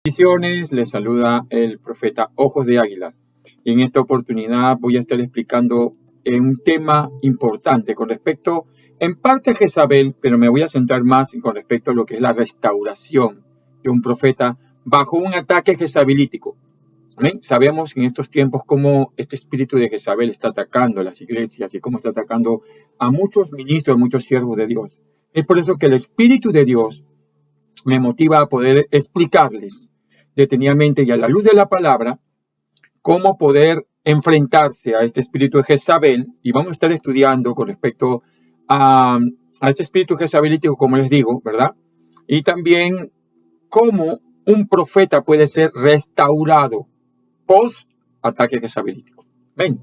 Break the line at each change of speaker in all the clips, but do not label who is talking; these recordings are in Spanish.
Bendiciones, les saluda el profeta Ojos de Águila. Y en esta oportunidad voy a estar explicando un tema importante con respecto, en parte a Jezabel, pero me voy a centrar más con respecto a lo que es la restauración de un profeta bajo un ataque jezabelítico. ¿Amén? Sabemos en estos tiempos cómo este espíritu de Jezabel está atacando a las iglesias y cómo está atacando a muchos ministros, a muchos siervos de Dios. Es por eso que el Espíritu de Dios me motiva a poder explicarles detenidamente y a la luz de la palabra cómo poder enfrentarse a este espíritu de Jezabel, y vamos a estar estudiando con respecto a este espíritu jezabelítico, como les digo, ¿verdad? Y también cómo un profeta puede ser restaurado post ataque jezabelítico. Ven,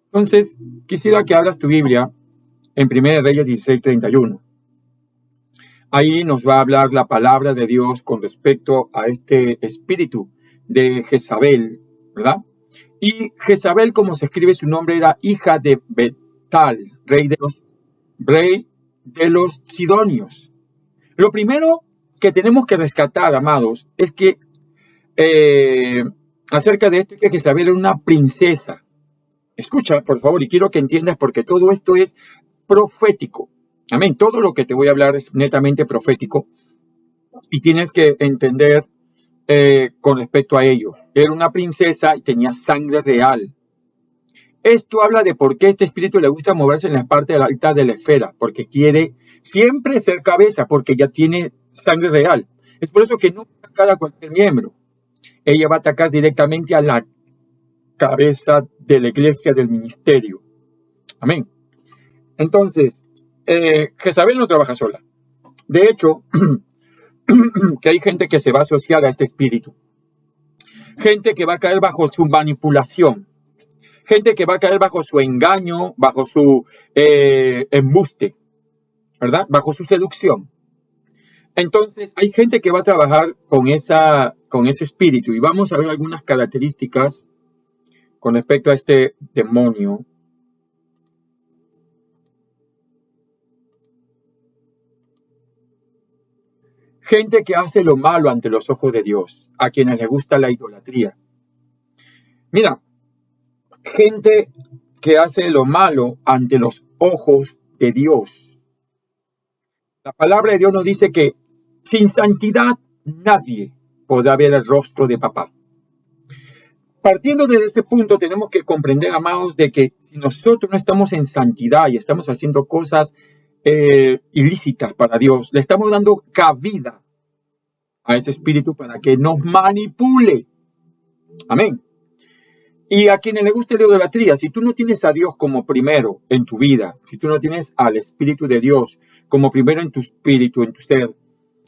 entonces quisiera que abras tu Biblia en 1 Reyes 16:31. Ahí nos va a hablar la palabra de Dios con respecto a este espíritu de Jezabel, ¿verdad? Y Jezabel, como se escribe su nombre, era hija de Betal, rey de los Sidonios. Lo primero que tenemos que rescatar, amados, es que acerca de esto es que Jezabel era una princesa. Escucha, por favor, y quiero que entiendas porque todo esto es profético. Amén. Todo lo que te voy a hablar es netamente profético y tienes que entender con respecto a ello. Era una princesa y tenía sangre real. Esto habla de por qué este espíritu le gusta moverse en la parte alta de la esfera, porque quiere siempre ser cabeza, porque ya tiene sangre real. Es por eso que no va a atacar a cualquier miembro. Ella va a atacar directamente a la cabeza de la iglesia, del ministerio. Amén. Entonces, Jezabel no trabaja sola. De hecho, que hay gente que se va a asociar a este espíritu. Gente que va a caer bajo su manipulación. Gente que va a caer bajo su engaño, bajo su embuste, ¿verdad? Bajo su seducción. Entonces, hay gente que va a trabajar con ese espíritu. Y vamos a ver algunas características con respecto a este demonio. Gente que hace lo malo ante los ojos de Dios, a quienes les gusta la idolatría. Mira, gente que hace lo malo ante los ojos de Dios. La palabra de Dios nos dice que sin santidad nadie podrá ver el rostro de papá. Partiendo de ese punto tenemos que comprender, amados, de que si nosotros no estamos en santidad y estamos haciendo cosas ilícitas para Dios, le estamos dando cabida a ese espíritu para que nos manipule. Amén. Y a quienes les guste la idolatría, si tú no tienes a Dios como primero en tu vida, si tú no tienes al Espíritu de Dios como primero en tu espíritu, en tu ser,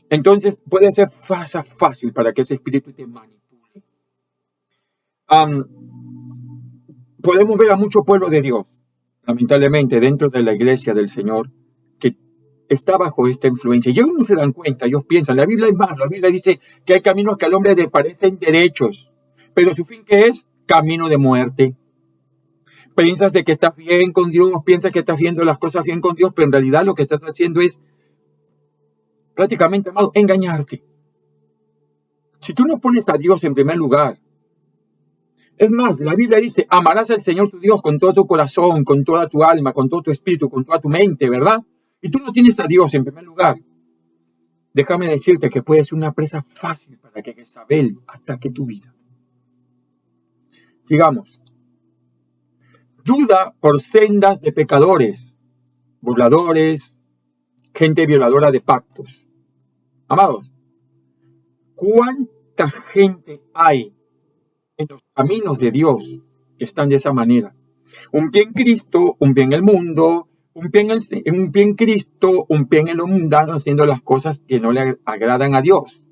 entonces puede ser fácil para que ese espíritu te manipule. Podemos ver a mucho pueblo de Dios, lamentablemente, dentro de la iglesia del Señor, que está bajo esta influencia. Y ellos no se dan cuenta, ellos piensan, la Biblia es más, la Biblia dice que hay caminos que al hombre le parecen derechos, pero su fin que es camino de muerte. Piensas de que estás bien con Dios, piensas que estás haciendo las cosas bien con Dios, pero en realidad lo que estás haciendo es prácticamente, amado, engañarte. Si tú no pones a Dios en primer lugar, es más, la Biblia dice, amarás al Señor tu Dios con todo tu corazón, con toda tu alma, con todo tu espíritu, con toda tu mente, ¿verdad? Y tú no tienes a Dios en primer lugar. Déjame decirte que puede ser una presa fácil para que Jezabel ataque tu vida. Sigamos. Duda por sendas de pecadores, burladores, gente violadora de pactos. Amados, ¿cuánta gente hay en los caminos de Dios que están de esa manera? Un pie en Cristo, un pie en el mundo, un pie en Cristo, un pie en lo mundano, haciendo las cosas que no le agradan a Dios.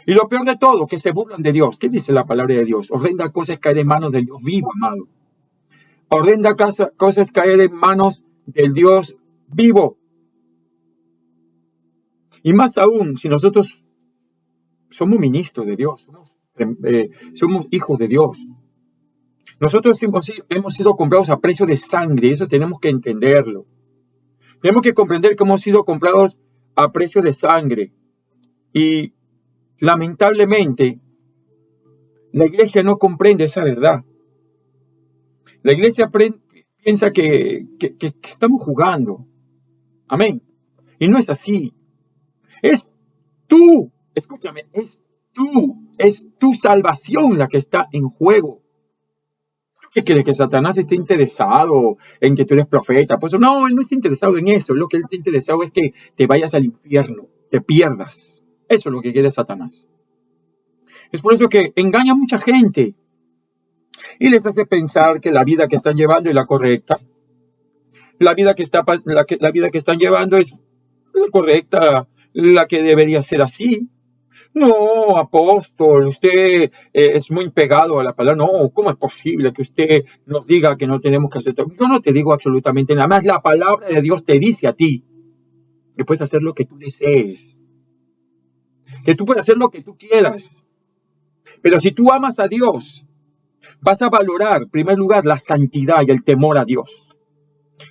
Y lo peor de todo, que se burlan de Dios. ¿Qué dice la palabra de Dios? Horrenda cosa es caer en manos del Dios vivo, amado. Horrenda cosa es caer en manos del Dios vivo. Y más aún, si nosotros somos ministros de Dios, somos hijos de Dios. Nosotros hemos sido comprados a precio de sangre, eso tenemos que entenderlo. Tenemos que comprender que hemos sido comprados a precio de sangre. Y lamentablemente, la iglesia no comprende esa verdad. La iglesia piensa que estamos jugando. Amén. Y no es así. Es tú, escúchame, es tu salvación la que está en juego. ¿Tú qué crees? ¿Que Satanás esté interesado en que tú eres profeta? Pues no, él no está interesado en eso. Lo que él está interesado es que te vayas al infierno, te pierdas. Eso es lo que quiere Satanás. Es por eso que engaña a mucha gente y les hace pensar que la vida que están llevando es la correcta. La vida que están llevando es la correcta, la que debería ser así. No, apóstol, usted es muy pegado a la palabra. No, ¿cómo es posible que usted nos diga que no tenemos que hacer? Yo no te digo absolutamente nada más. La palabra de Dios te dice a ti que puedes hacer lo que tú desees, que tú puedes hacer lo que tú quieras. Pero si tú amas a Dios, vas a valorar, en primer lugar, la santidad y el temor a Dios.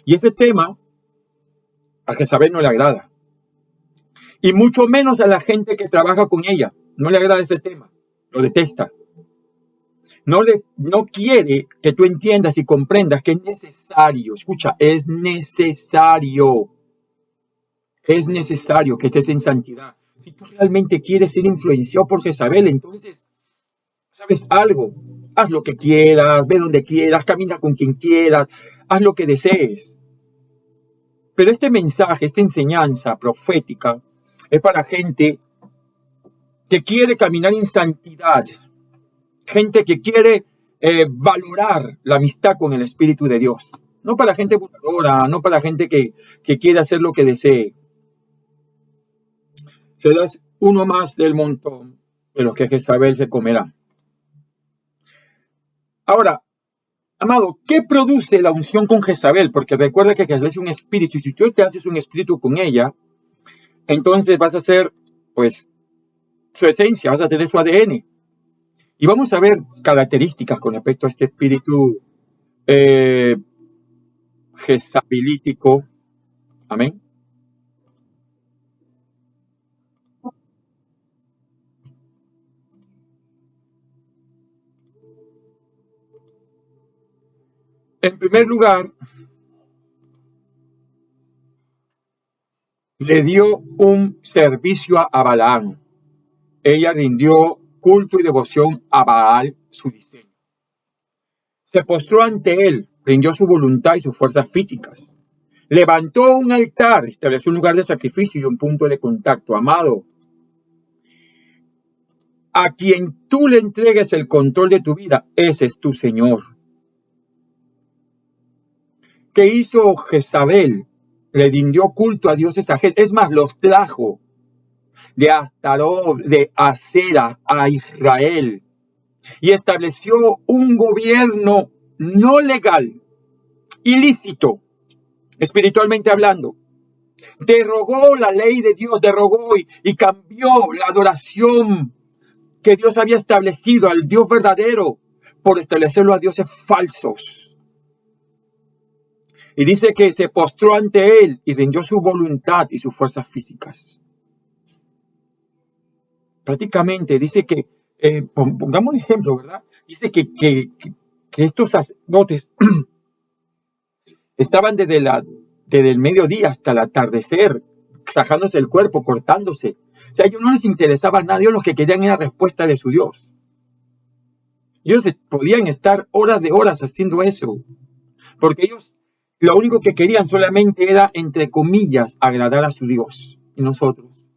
Y ese tema a Jezabel no le agrada. Y mucho menos a la gente que trabaja con ella. No le agrada ese tema. Lo detesta. No quiere que tú entiendas y comprendas que es necesario. Escucha, es necesario que estés en santidad. Si tú realmente quieres ser influenciado por Jezabel, entonces, ¿sabes algo? Haz lo que quieras, ve donde quieras, camina con quien quieras, haz lo que desees. Pero este mensaje, esta enseñanza profética, es para gente que quiere caminar en santidad, gente que quiere valorar la amistad con el Espíritu de Dios. No para gente burladora, no para gente que quiere hacer lo que desee. Serás uno más del montón de los que Jezabel se comerá. Ahora, amado, ¿qué produce la unción con Jezabel? Porque recuerda que Jezabel es un espíritu. Si tú te haces un espíritu con ella, entonces vas a ser, pues, su esencia, vas a tener su ADN. Y vamos a ver características con respecto a este espíritu jezabelítico. Amén. En primer lugar, le dio un servicio a Balaam. Ella rindió culto y devoción a Baal, su diseño. Se postró ante él, rindió su voluntad y sus fuerzas físicas. Levantó un altar, estableció un lugar de sacrificio y un punto de contacto. Amado, a quien tú le entregues el control de tu vida, ese es tu Señor. ¿Qué hizo Jezabel? Le rindió culto a dioses ajenos. Es más, los trajo de Astarot, de Acera a Israel y estableció un gobierno no legal, ilícito, espiritualmente hablando. Derogó la ley de Dios, derogó y cambió la adoración que Dios había establecido al Dios verdadero por establecerlo a dioses falsos. Y dice que se postró ante él y rindió su voluntad y sus fuerzas físicas. Prácticamente dice que, pongamos un ejemplo, ¿verdad? Dice que estos sacerdotes estaban desde el mediodía hasta el atardecer, sajándose el cuerpo, cortándose. O sea, a ellos no les interesaba nada, ellos lo que querían era respuesta de su Dios. Ellos podían estar horas de horas haciendo eso, porque ellos lo único que querían solamente era, entre comillas, agradar a su Dios. Y nosotros,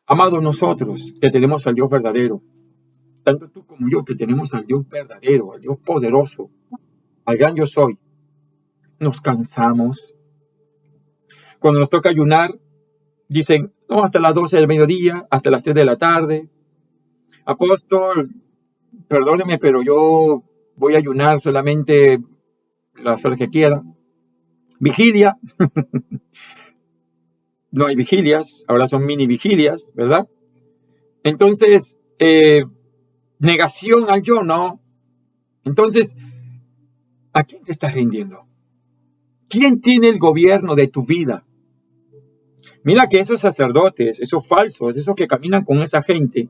amados nosotros, que tenemos al Dios verdadero, tanto tú como yo, que tenemos al Dios verdadero, al Dios poderoso, al gran yo soy, nos cansamos. Cuando nos toca ayunar, dicen, no, hasta las 12 del mediodía, hasta las 3 de la tarde. Apóstol, perdóneme, pero yo voy a ayunar solamente las horas que quiera. Vigilia. No hay vigilias, ahora son mini vigilias, ¿verdad? Entonces, negación al yo, ¿no? Entonces, ¿a quién te estás rindiendo? ¿Quién tiene el gobierno de tu vida? Mira que esos sacerdotes, esos falsos, esos que caminan con esa gente,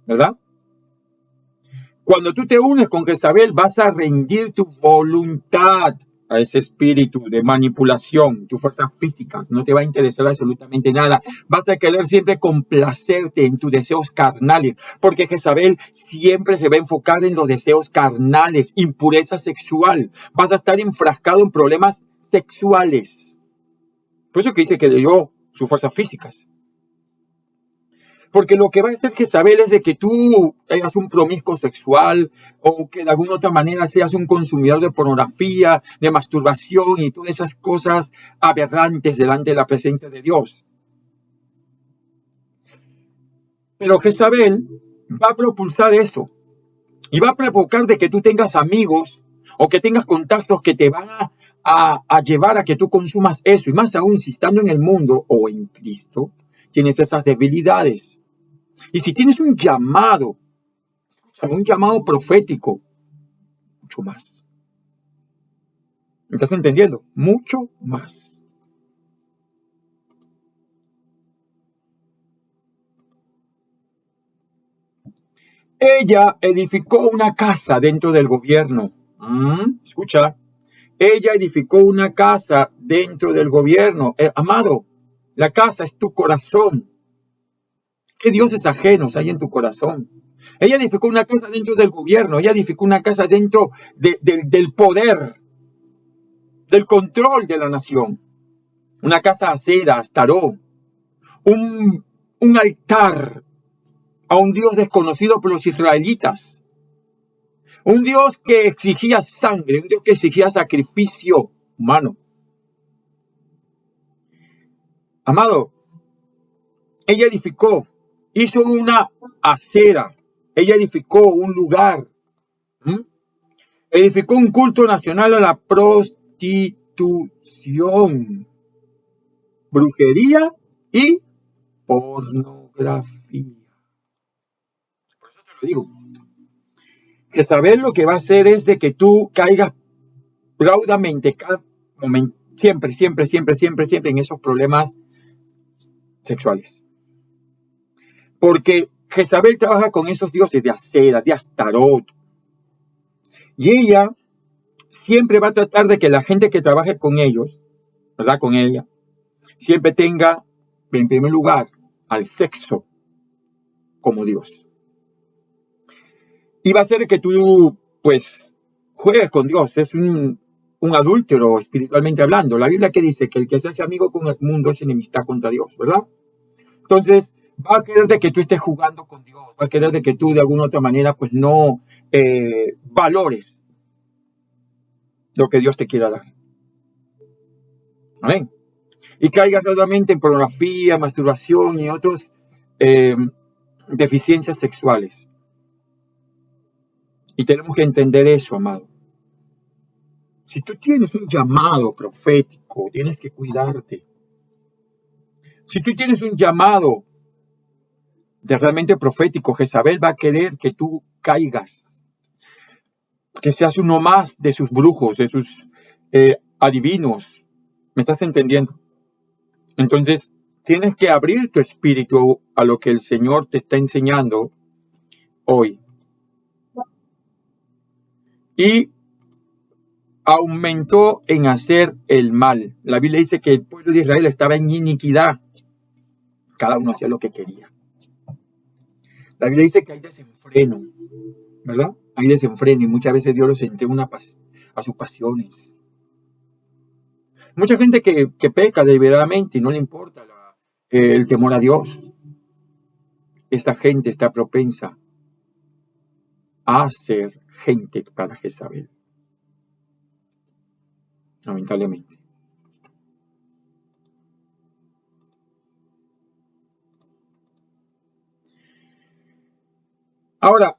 ¿verdad? Cuando tú te unes con Jezabel, vas a rendir tu voluntad a ese espíritu de manipulación, tus fuerzas físicas. No te va a interesar absolutamente nada. Vas a querer siempre complacerte en tus deseos carnales, porque Jezabel siempre se va a enfocar en los deseos carnales, impureza sexual. Vas a estar enfrascado en problemas sexuales. Por eso que dice que le dio sus fuerzas físicas. Porque lo que va a hacer Jezabel es de que tú seas un promiscuo sexual o que de alguna otra manera seas un consumidor de pornografía, de masturbación y todas esas cosas aberrantes delante de la presencia de Dios. Pero Jezabel va a propulsar eso y va a provocar de que tú tengas amigos o que tengas contactos que te van a llevar a que tú consumas eso. Y más aún, si estando en el mundo o en Cristo, tienes esas debilidades. Y si tienes un llamado profético, mucho más. ¿Me estás entendiendo? Mucho más. Ella edificó una casa dentro del gobierno. Escucha. Ella edificó una casa dentro del gobierno. Amado, la casa es tu corazón. ¿Qué dioses ajenos hay en tu corazón? Ella edificó una casa dentro del gobierno. Ella edificó una casa dentro del poder, del control de la nación. Una casa acera, astaró. Un altar a un Dios desconocido por los israelitas. Un Dios que exigía sangre, un Dios que exigía sacrificio humano. Amado, ella edificó, hizo una acera, ella edificó un lugar, edificó un culto nacional a la prostitución, brujería y pornografía. Por eso te lo digo. Que saber lo que va a hacer es de que tú caigas raudamente, siempre en esos problemas sexuales. Porque Jezabel trabaja con esos dioses de Acera, de Astarot. Y ella siempre va a tratar de que la gente que trabaje con ellos, ¿verdad? Con ella, siempre tenga, en primer lugar, al sexo como Dios. Y va a hacer que tú, pues, juegues con Dios. Es un adúltero espiritualmente hablando. La Biblia que dice que el que se hace amigo con el mundo es enemistad contra Dios, ¿verdad? Entonces, va a querer de que tú estés jugando con Dios. Va a querer de que tú de alguna otra manera, pues, no valores lo que Dios te quiera dar. Amén. Y caigas realmente en pornografía, masturbación y otras deficiencias sexuales. Y tenemos que entender eso, amado. Si tú tienes un llamado profético, tienes que cuidarte. Si tú tienes un llamado de realmente profético, Jezabel va a querer que tú caigas, que seas uno más de sus brujos, de sus adivinos. ¿Me estás entendiendo? Entonces, tienes que abrir tu espíritu a lo que el Señor te está enseñando hoy. Y aumentó en hacer el mal. La Biblia dice que el pueblo de Israel estaba en iniquidad. Cada uno hacía lo que quería. La Biblia dice que hay desenfreno, ¿verdad? Hay desenfreno y muchas veces Dios los entrega a sus pasiones. Mucha gente que peca deliberadamente y no le importa el temor a Dios. Esa gente está propensa a ser gente para Jezabel. Lamentablemente. Ahora,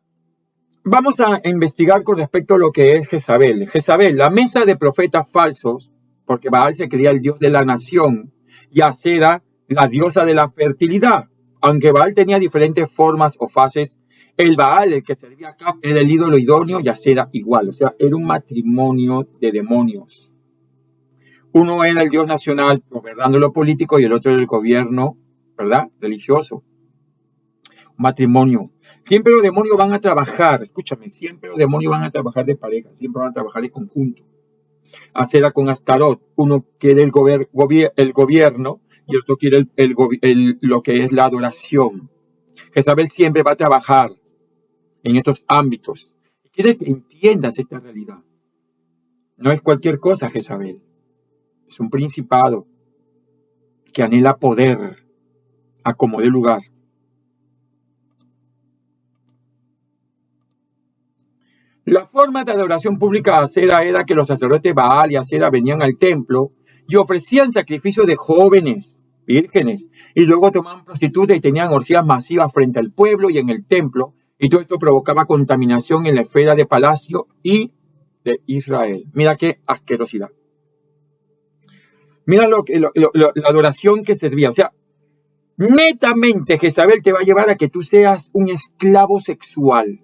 vamos a investigar con respecto a lo que es Jezabel. Jezabel, la mesa de profetas falsos, porque Baal se creía el dios de la nación y Acera la diosa de la fertilidad. Aunque Baal tenía diferentes formas o fases, el Baal, el que servía acá, era el ídolo idóneo y Acera igual. O sea, era un matrimonio de demonios. Uno era el dios nacional gobernando lo político y el otro era el gobierno, ¿verdad? Religioso. Un matrimonio. Siempre los demonios van a trabajar, escúchame, siempre los demonios van a trabajar de pareja, siempre van a trabajar de conjunto. Acera con Astarot, uno quiere el gobierno y otro quiere lo que es la adoración. Jezabel siempre va a trabajar en estos ámbitos. Quiere que entiendas esta realidad. No es cualquier cosa, Jezabel. Es un principado que anhela poder a como dé lugar. La forma de adoración pública de Acera era que los sacerdotes Baal y Acera venían al templo y ofrecían sacrificios de jóvenes, vírgenes, y luego tomaban prostitutas y tenían orgías masivas frente al pueblo y en el templo, y todo esto provocaba contaminación en la esfera de palacio y de Israel. Mira qué asquerosidad. Mira la adoración que servía. O sea, netamente Jezabel te va a llevar a que tú seas un esclavo sexual.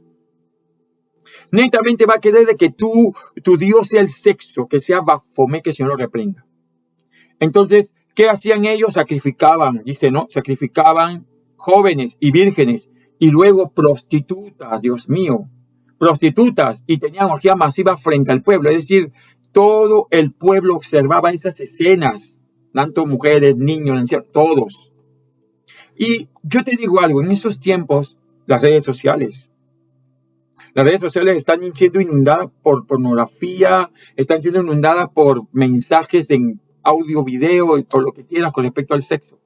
Netamente va a querer de que tu Dios sea el sexo, que sea Baphomet, que el Señor lo reprenda. Entonces, ¿qué hacían ellos? Sacrificaban, dice, ¿no? Sacrificaban jóvenes y vírgenes y luego prostitutas, Dios mío, prostitutas, y tenían orgías masivas frente al pueblo. Es decir, todo el pueblo observaba esas escenas, tanto mujeres, niños, ancianos, todos. Y yo te digo algo, en esos tiempos, las redes sociales están siendo inundadas por pornografía, están siendo inundadas por mensajes en audio, video y por lo que quieras con respecto al sexo.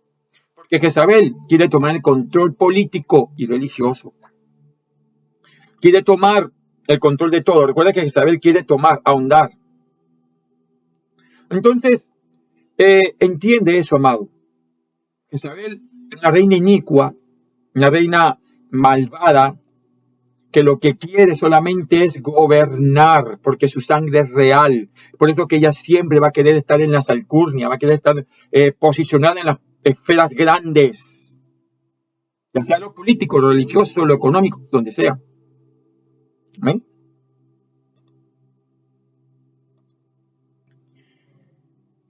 Porque Jezabel quiere tomar el control político y religioso. Quiere tomar el control de todo. Recuerda que Jezabel quiere ahondar. Entonces, entiende eso, amado. Jezabel es una reina inicua, una reina malvada, que lo que quiere solamente es gobernar, porque su sangre es real. Por eso que ella siempre va a querer estar en las alcurnias, va a querer estar posicionada en las esferas grandes, ya sea lo político, lo religioso, lo económico, donde sea. ¿Amén?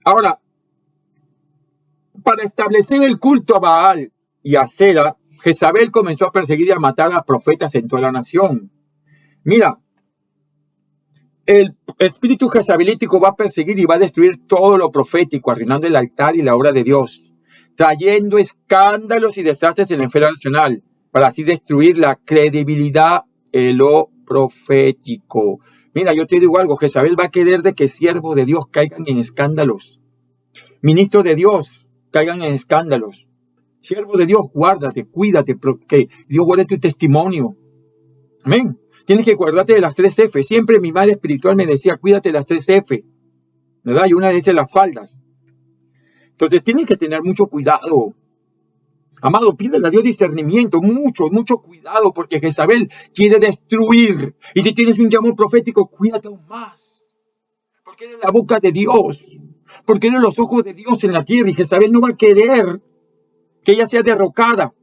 Ahora, para establecer el culto a Baal y a Acera, Jezabel comenzó a perseguir y a matar a profetas en toda la nación. Mira, el espíritu jezabelítico va a perseguir y va a destruir todo lo profético, arruinando el altar y la obra de Dios, trayendo escándalos y desastres en la esfera nacional, para así destruir la credibilidad en lo profético. Mira, yo te digo algo, Jezabel va a querer de que siervos de Dios caigan en escándalos, ministros de Dios caigan en escándalos. Siervo de Dios, guárdate, cuídate, que Dios guarde tu testimonio. Amén. Tienes que guardarte de las 3 F. Siempre mi madre espiritual me decía, cuídate de las 3 F. ¿Verdad? Y una de ellas las faldas. Entonces tienes que tener mucho cuidado. Amado, pídele a Dios discernimiento, mucho cuidado, porque Jezabel quiere destruir. Y si tienes un llamado profético, cuídate aún más. Porque eres la boca de Dios. Porque eres los ojos de Dios en la tierra. Y Jezabel no va a querer que ella sea derrocada.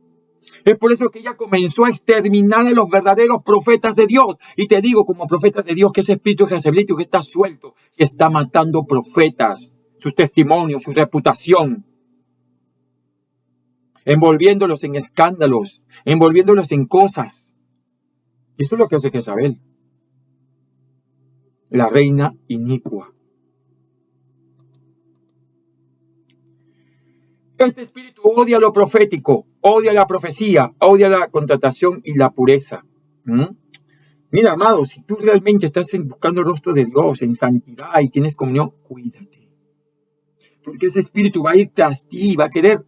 Es por eso que ella comenzó a exterminar a los verdaderos profetas de Dios. Y te digo como profeta de Dios que ese espíritu jezabelítico que está suelto y está matando profetas, sus testimonios, su reputación, envolviéndolos en escándalos, envolviéndolos en cosas. Y eso es lo que hace Jezabel, la reina inicua. Este espíritu odia lo profético, odia la profecía, odia la contratación y la pureza. Mira, amado, si tú realmente estás buscando el rostro de Dios en santidad y tienes comunión, cuídate. Porque ese espíritu va a ir tras ti, va a querer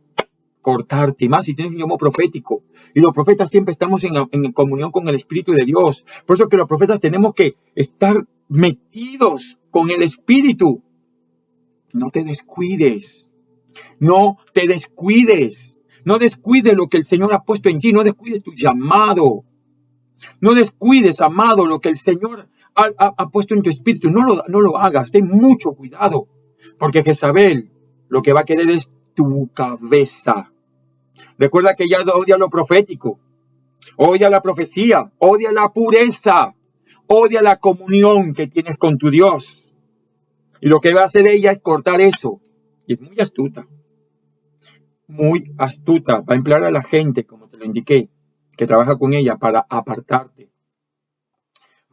cortarte, más si tienes un llamado profético. Y los profetas siempre estamos en comunión con el Espíritu de Dios. Por eso que los profetas tenemos que estar metidos con el Espíritu. No te descuides. No te descuides. No descuides lo que el Señor ha puesto en ti. No descuides tu llamado. No descuides, amado, lo que el Señor ha puesto en tu espíritu. No lo hagas. Ten mucho cuidado. Porque Jezabel lo que va a querer es tu cabeza. Recuerda que ella odia lo profético. Odia la profecía. Odia la pureza. Odia la comunión que tienes con tu Dios. Y lo que va a hacer ella es cortar eso. Y es muy astuta. Muy astuta. Va a emplear a la gente, como te lo indiqué. que trabaja con ella para apartarte.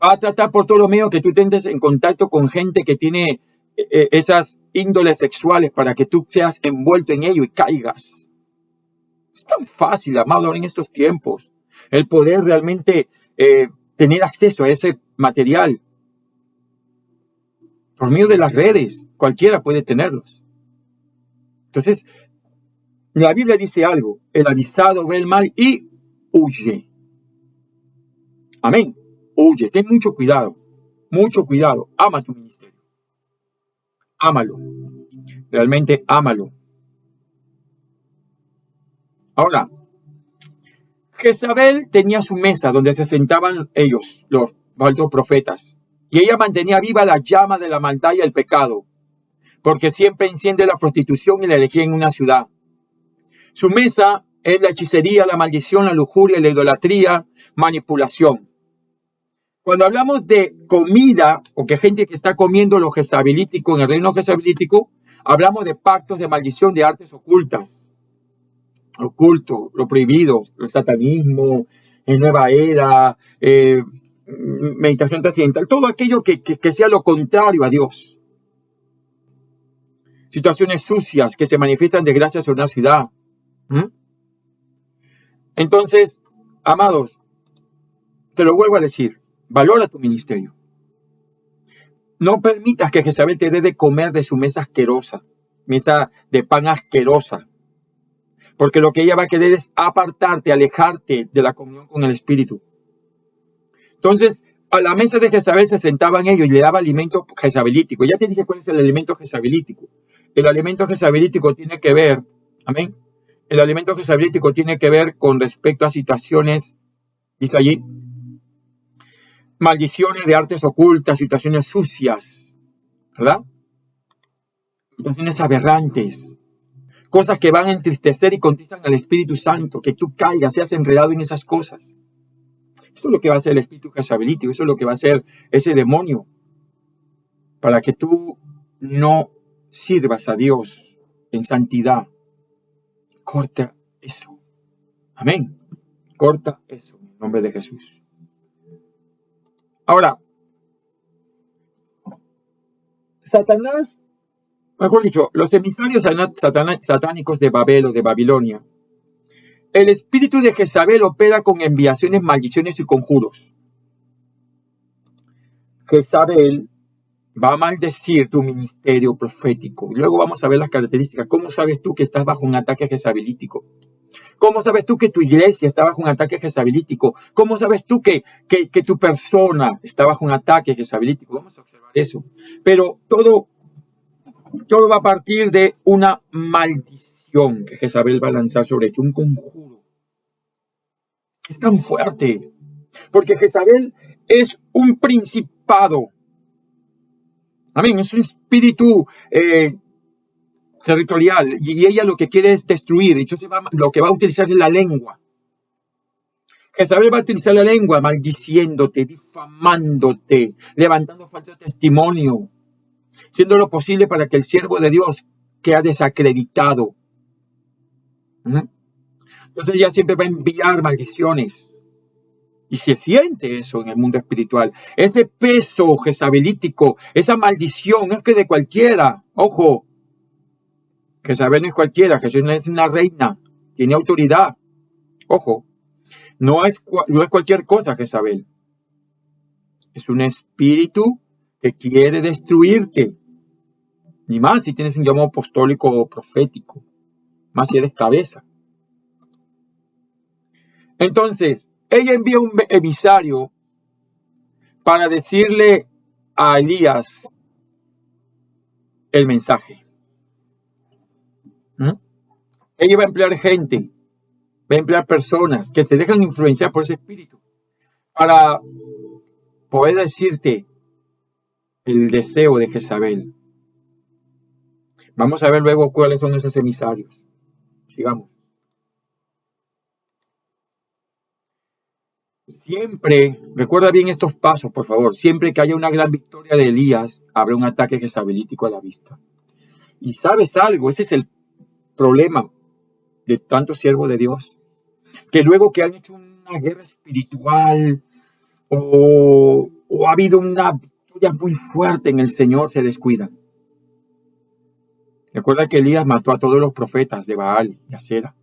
Va a tratar por todos los medios que tú entres en contacto con gente que tiene esas índoles sexuales para que tú seas envuelto en ello y caigas. Es tan fácil, amado, ahora en estos tiempos, el poder realmente tener acceso a ese material por medio de las redes. Cualquiera puede tenerlos. Entonces, la Biblia dice algo: el avisado ve el mal y huye. Amén. Huye. Ten mucho cuidado. Mucho cuidado. Ama tu ministerio. Ámalo. Realmente ámalo. Ahora, Jezabel tenía su mesa donde se sentaban ellos, los falsos profetas. Y ella mantenía viva la llama de la maldad y el pecado, porque siempre enciende la prostitución y la herejía en una ciudad. Su mesa es la hechicería, la maldición, la lujuria, la idolatría, manipulación. Cuando hablamos de comida, o que gente que está comiendo lo jezabelítico en el reino jezabelítico, hablamos de pactos de maldición, de artes ocultas. Oculto, lo prohibido, el satanismo, en nueva era, meditación trascendental, todo aquello que sea lo contrario a Dios. Situaciones sucias que se manifiestan desgracias sobre una ciudad. Entonces, amados, te lo vuelvo a decir, valora tu ministerio. No permitas que Jezabel te dé de comer de su mesa asquerosa, mesa de pan asquerosa, porque lo que ella va a querer es apartarte, alejarte de la comunión con el Espíritu. Entonces, a la mesa de Jezabel se sentaban ellos y le daba alimento jezabelítico. Ya te dije cuál es el alimento jezabelítico. El alimento jezabelítico tiene que ver, amén, el alimento jezabelítico tiene que ver con respecto a situaciones, dice allí, maldiciones de artes ocultas, situaciones sucias, ¿verdad? Situaciones aberrantes, cosas que van a entristecer y contristan al Espíritu Santo, que tú caigas, seas enredado en esas cosas. Eso es lo que va a hacer el espíritu jezabelítico, eso es lo que va a hacer ese demonio, para que tú no sirvas a Dios en santidad. Corta eso. Amén. Corta eso en nombre de Jesús. Ahora, Satanás, mejor dicho, los emisarios satánicos de Babel o de Babilonia, el espíritu de Jezabel opera con enviaciones, maldiciones y conjuros. Jezabel va a maldecir tu ministerio profético. Luego vamos a ver las características. ¿Cómo sabes tú que estás bajo un ataque jezabelítico? ¿Cómo sabes tú que tu iglesia está bajo un ataque jezabelítico? ¿Cómo sabes tú que tu persona está bajo un ataque jezabelítico? Vamos a observar eso. Pero todo va a partir de una maldición que Jezabel va a lanzar sobre ti, un conjuro. Es tan fuerte, porque Jezabel es un principado. Amén, es un espíritu territorial, y ella lo que quiere es destruir. Entonces lo que va a utilizar es la lengua. Jezabel va a utilizar la lengua maldiciéndote, difamándote, levantando falso testimonio, haciendo lo posible para que el siervo de Dios quede desacreditado. Entonces ella siempre va a enviar maldiciones. Y se siente eso en el mundo espiritual. Ese peso jezabelítico, esa maldición, no es que de cualquiera. Ojo, Jezabel no es cualquiera. Jezabel es una reina, tiene autoridad. Ojo, no es cualquier cosa Jezabel. Es un espíritu que quiere destruirte. Ni más si tienes un llamado apostólico o profético. Más si eres cabeza. Entonces, ella envía un emisario para decirle a Elías el mensaje. Ella va a emplear gente, va a emplear personas que se dejan influenciar por ese espíritu para poder decirte el deseo de Jezabel. Vamos a ver luego cuáles son esos emisarios. Sigamos. Siempre, recuerda bien estos pasos, por favor. Siempre que haya una gran victoria de Elías, habrá un ataque jezabelítico a la vista. Y sabes algo, ese es el problema de tantos siervos de Dios, que luego que han hecho un una guerra espiritual o ha habido una victoria muy fuerte en el Señor, se descuidan. Recuerda que Elías mató a todos los profetas de Baal y Acera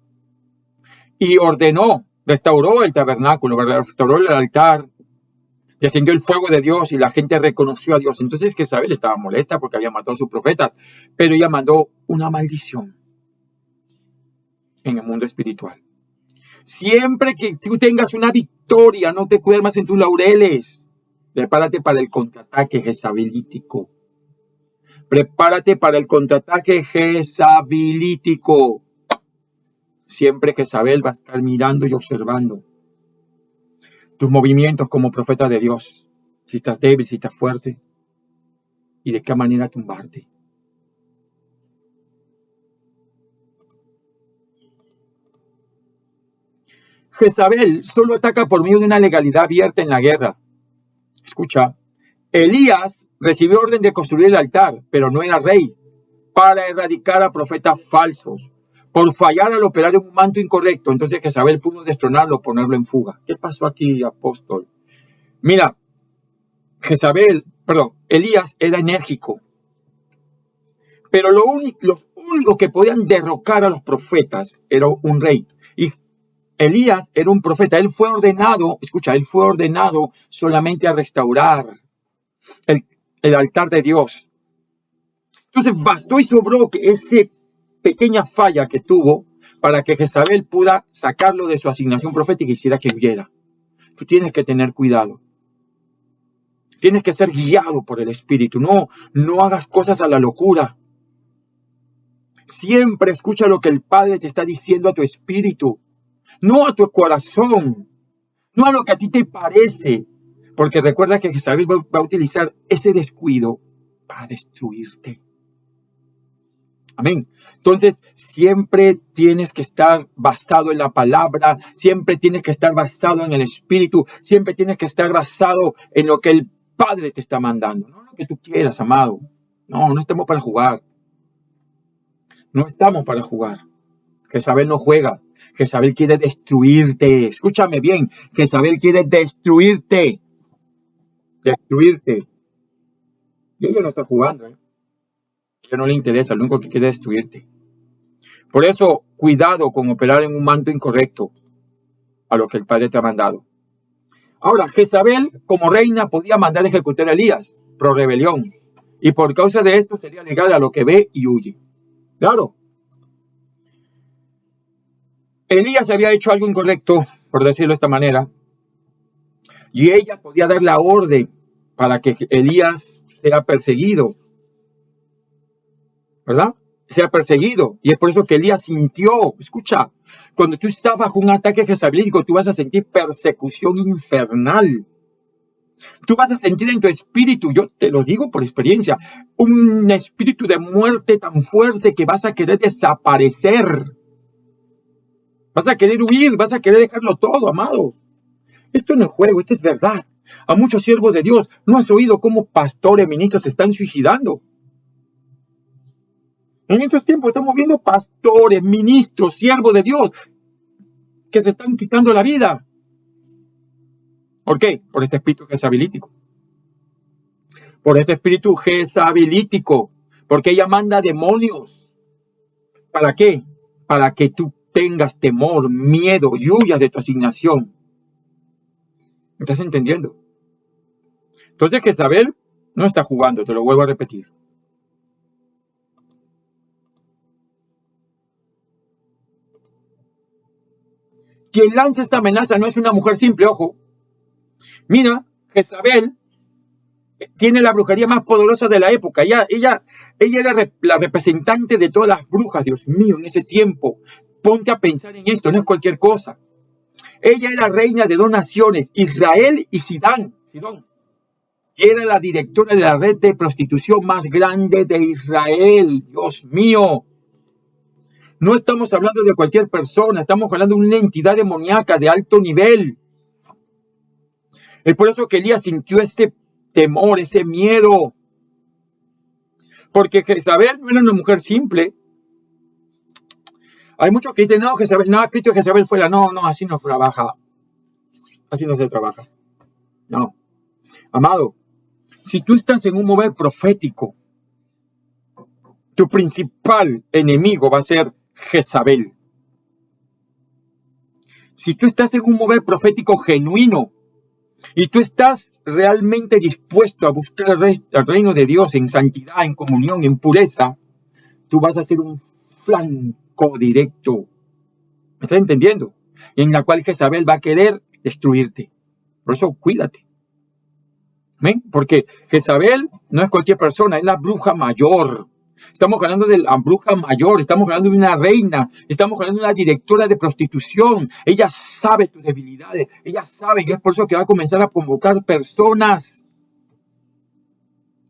y ordenó, restauró el tabernáculo, restauró el altar, descendió el fuego de Dios y la gente reconoció a Dios. Entonces Jezabel estaba molesta porque había matado a sus profetas, pero ella mandó una maldición en el mundo espiritual. Siempre que tú tengas una victoria, no te duermas en tus laureles. Prepárate para el contraataque jezabelítico. Prepárate para el contraataque jezabelítico. Siempre Jezabel va a estar mirando y observando tus movimientos como profeta de Dios. Si estás débil, si estás fuerte. Y de qué manera tumbarte. Jezabel solo ataca por medio de una legalidad abierta en la guerra. Escucha, Elías recibió orden de construir el altar, pero no era rey, para erradicar a profetas falsos. Por fallar al operar un manto incorrecto, entonces Jezabel pudo destronarlo, ponerlo en fuga. ¿Qué pasó aquí, apóstol? Mira, Elías era enérgico, pero los únicos que podían derrocar a los profetas era un rey. Y Elías era un profeta, él fue ordenado solamente a restaurar el altar de Dios. Entonces bastó y sobró que esa pequeña falla que tuvo para que Jezabel pueda sacarlo de su asignación profética y quisiera que huyera. Tú tienes que tener cuidado. Tienes que ser guiado por el Espíritu. No hagas cosas a la locura. Siempre escucha lo que el Padre te está diciendo a tu espíritu. No a tu corazón, no a lo que a ti te parece, porque recuerda que Jezabel va a utilizar ese descuido para destruirte. Amén. Entonces, siempre tienes que estar basado en la palabra, siempre tienes que estar basado en el Espíritu, siempre tienes que estar basado en lo que el Padre te está mandando, no lo que tú quieras, amado. No estamos para jugar. No estamos para jugar. Jezabel no juega. Jezabel quiere destruirte. Escúchame bien. Jezabel quiere destruirte. Destruirte. Y ella no está jugando. Ella no le interesa. Lo único que quiere es destruirte. Por eso, cuidado con operar en un manto incorrecto a lo que el Padre te ha mandado. Ahora, Jezabel, como reina, podía mandar ejecutar a Elías, pro rebelión. Y por causa de esto sería legal a lo que ve y huye. Claro. Elías había hecho algo incorrecto, por decirlo de esta manera, y ella podía dar la orden para que Elías sea perseguido, ¿verdad? Sea perseguido, y es por eso que Elías sintió, escucha, cuando tú estás bajo un ataque jezabelico, tú vas a sentir persecución infernal. Tú vas a sentir en tu espíritu, yo te lo digo por experiencia, un espíritu de muerte tan fuerte que vas a querer desaparecer. Vas a querer huir, vas a querer dejarlo todo, amados. Esto no es juego, esto es verdad. A muchos siervos de Dios, ¿no has oído cómo pastores, ministros se están suicidando? En estos tiempos estamos viendo pastores, ministros, siervos de Dios que se están quitando la vida. ¿Por qué? Por este espíritu jezabelítico. Por este espíritu jezabelítico. Porque ella manda demonios. ¿Para qué? Para que tú tengas temor, miedo y huyas de tu asignación. ¿Me estás entendiendo? Entonces Jezabel no está jugando, te lo vuelvo a repetir. Quien lanza esta amenaza no es una mujer simple, ojo. Mira, Jezabel tiene la brujería más poderosa de la época. Ella era la representante de todas las brujas, Dios mío, en ese tiempo. Ponte a pensar en esto, no es cualquier cosa. Ella era reina de 2 naciones, Israel y Sidón. Y era la directora de la red de prostitución más grande de Israel. Dios mío. No estamos hablando de cualquier persona, estamos hablando de una entidad demoníaca de alto nivel. Es por eso que Elías sintió este temor, ese miedo. Porque Jezabel no era una mujer simple. Hay muchos que dicen, no, Jezabel, no, Cristo Jezabel fuera. No, así no trabaja. Así no se trabaja. No. Amado, si tú estás en un mover profético, tu principal enemigo va a ser Jezabel. Si tú estás en un mover profético genuino y tú estás realmente dispuesto a buscar el reino de Dios en santidad, en comunión, en pureza, tú vas a ser un flanco directo. ¿Me estás entendiendo? En la cual Jezabel va a querer destruirte. Por eso cuídate. ¿Ven? Porque Jezabel no es cualquier persona, es la bruja mayor. Estamos hablando de la bruja mayor, estamos hablando de una reina, estamos hablando de una directora de prostitución. Ella sabe tus debilidades, ella sabe, y es por eso que va a comenzar a convocar personas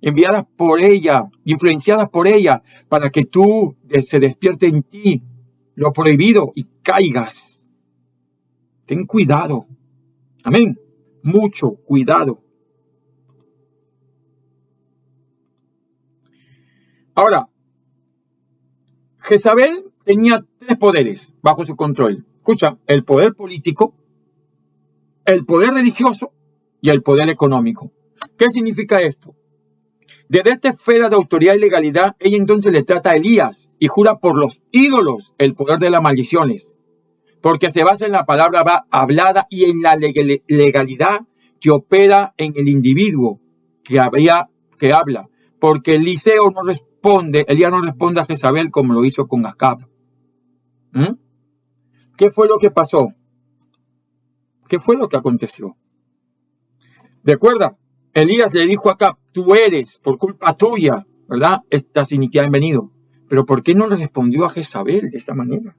enviadas por ella, influenciadas por ella, para que tú se despierte en ti lo prohibido y caigas. Ten cuidado. Amén. Mucho cuidado. Ahora, Jezabel tenía 3 poderes bajo su control. Escucha, el poder político, el poder religioso y el poder económico. ¿Qué significa esto? Desde esta esfera de autoridad y legalidad, ella entonces le trata a Elías y jura por los ídolos el poder de las maldiciones, porque se basa en la palabra hablada y en la legalidad que opera en el individuo que habla, porque Elías no responde a Jezabel como lo hizo con Acab. ¿Qué fue lo que pasó? ¿Qué fue lo que aconteció? Recuerda, Elías le dijo a Acab, tú eres, por culpa tuya, ¿verdad? Estas iniquidades han venido. Pero ¿por qué no le respondió a Jezabel de esa manera?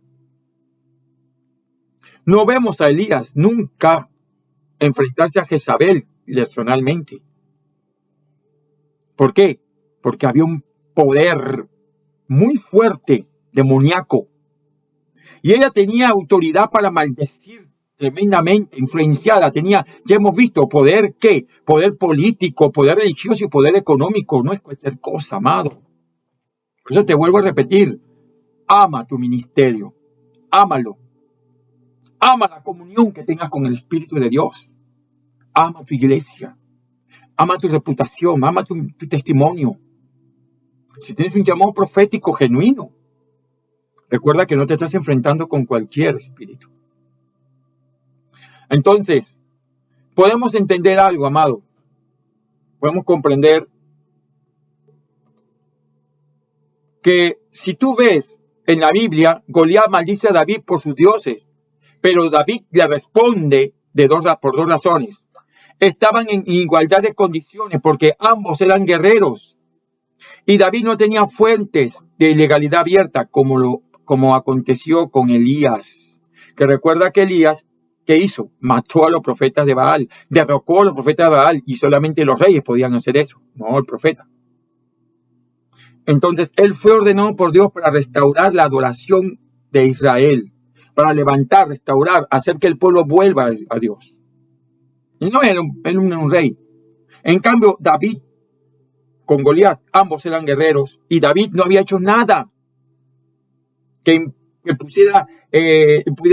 No vemos a Elías nunca enfrentarse a Jezabel personalmente. ¿Por qué? Porque había un poder muy fuerte, demoníaco. Y ella tenía autoridad para maldecir tremendamente, influenciada. Tenía, ya hemos visto, poder ¿qué? Poder político, poder religioso y poder económico. No es cualquier cosa, amado. Por eso te vuelvo a repetir. Ama tu ministerio. Ámalo. Ama la comunión que tengas con el Espíritu de Dios. Ama tu iglesia. Ama tu reputación. Ama tu testimonio. Si tienes un llamado profético genuino, recuerda que no te estás enfrentando con cualquier espíritu. Entonces, podemos entender algo, amado. Podemos comprender que si tú ves en la Biblia, Goliat maldice a David por sus dioses, pero David le responde por 2 razones. Estaban en igualdad de condiciones porque ambos eran guerreros. Y David no tenía fuentes de ilegalidad abierta como aconteció con Elías. Que recuerda que Elías, ¿qué hizo? Mató a los profetas de Baal, derrocó a los profetas de Baal y solamente los reyes podían hacer eso, no el profeta. Entonces él fue ordenado por Dios para restaurar la adoración de Israel, para levantar, restaurar, hacer que el pueblo vuelva a Dios. Y no era un rey. En cambio, David con Goliat, ambos eran guerreros y David no había hecho nada que pudiera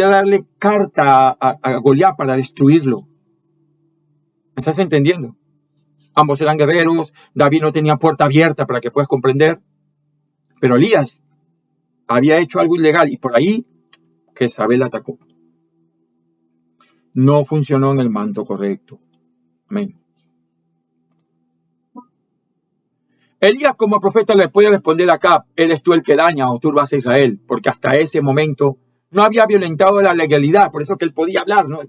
darle carta a Goliat para destruirlo. ¿Me estás entendiendo? Ambos eran guerreros, David no tenía puerta abierta para que puedas comprender, pero Elías había hecho algo ilegal y por ahí Jezabel atacó. No funcionó en el manto correcto. Amén. Elías como profeta le puede responder a Acab, eres tú el que daña o turbas a Israel, porque hasta ese momento no había violentado la legalidad, por eso que él podía hablar, ¿no?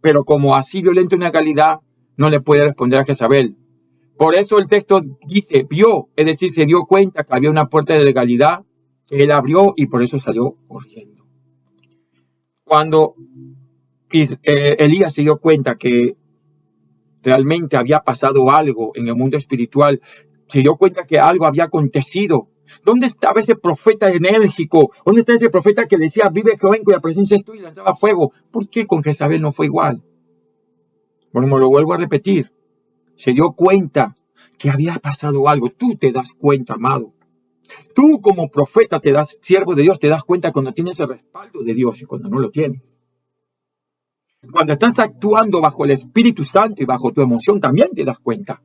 Pero como así violenta una legalidad, no le puede responder a Jezabel. Por eso el texto dice, vio, es decir, se dio cuenta que había una puerta de legalidad que él abrió y por eso salió corriendo. Cuando Elías se dio cuenta que realmente había pasado algo en el mundo espiritual, se dio cuenta que algo había acontecido. ¿Dónde estaba ese profeta enérgico? ¿Dónde está ese profeta que decía, vive Jehová en cuya presencia estoy y lanzaba fuego? ¿Por qué con Jezabel no fue igual? Bueno, me lo vuelvo a repetir. Se dio cuenta que había pasado algo. Tú te das cuenta, amado. Tú como profeta siervo de Dios, te das cuenta cuando tienes el respaldo de Dios y cuando no lo tienes. Cuando estás actuando bajo el Espíritu Santo y bajo tu emoción, también te das cuenta.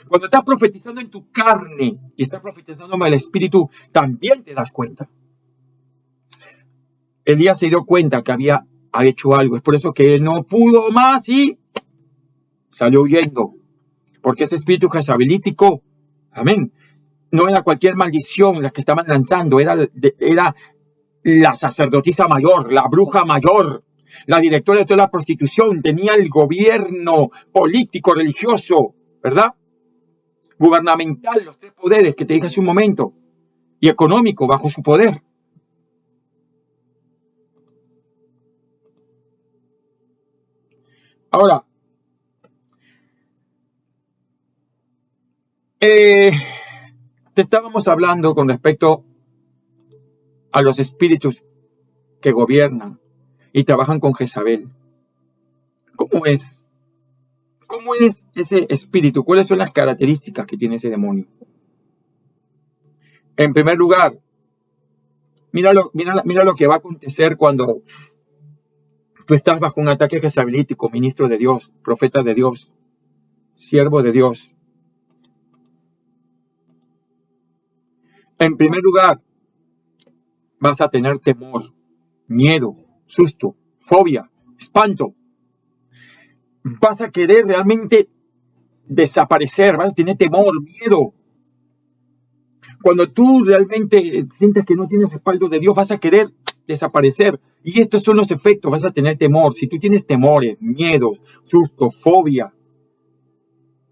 Cuando estás profetizando en tu carne y estás profetizando en el Espíritu, también te das cuenta. Elías se dio cuenta que había hecho algo. Es por eso que él no pudo más y salió huyendo. Porque ese espíritu jezabelítico, amén, no era cualquier maldición la que estaban lanzando, era la sacerdotisa mayor, la bruja mayor, la directora de toda la prostitución, tenía el gobierno político, religioso, ¿verdad? Gubernamental, los tres poderes que te dije hace un momento, y económico bajo su poder. Ahora, te estábamos hablando con respecto a los espíritus que gobiernan y trabajan con Jezabel. ¿Cómo es? ¿Cómo es ese espíritu? ¿Cuáles son las características que tiene ese demonio? En primer lugar, mira lo que va a acontecer cuando tú estás bajo un ataque jezabelítico, ministro de Dios, profeta de Dios, siervo de Dios. En primer lugar, vas a tener temor, miedo, susto, fobia, espanto. Vas a querer realmente desaparecer, vas a tener temor, miedo. Cuando tú realmente sientes que no tienes respaldo de Dios, vas a querer desaparecer. Y estos son los efectos, vas a tener temor. Si tú tienes temores, miedo, susto, fobia,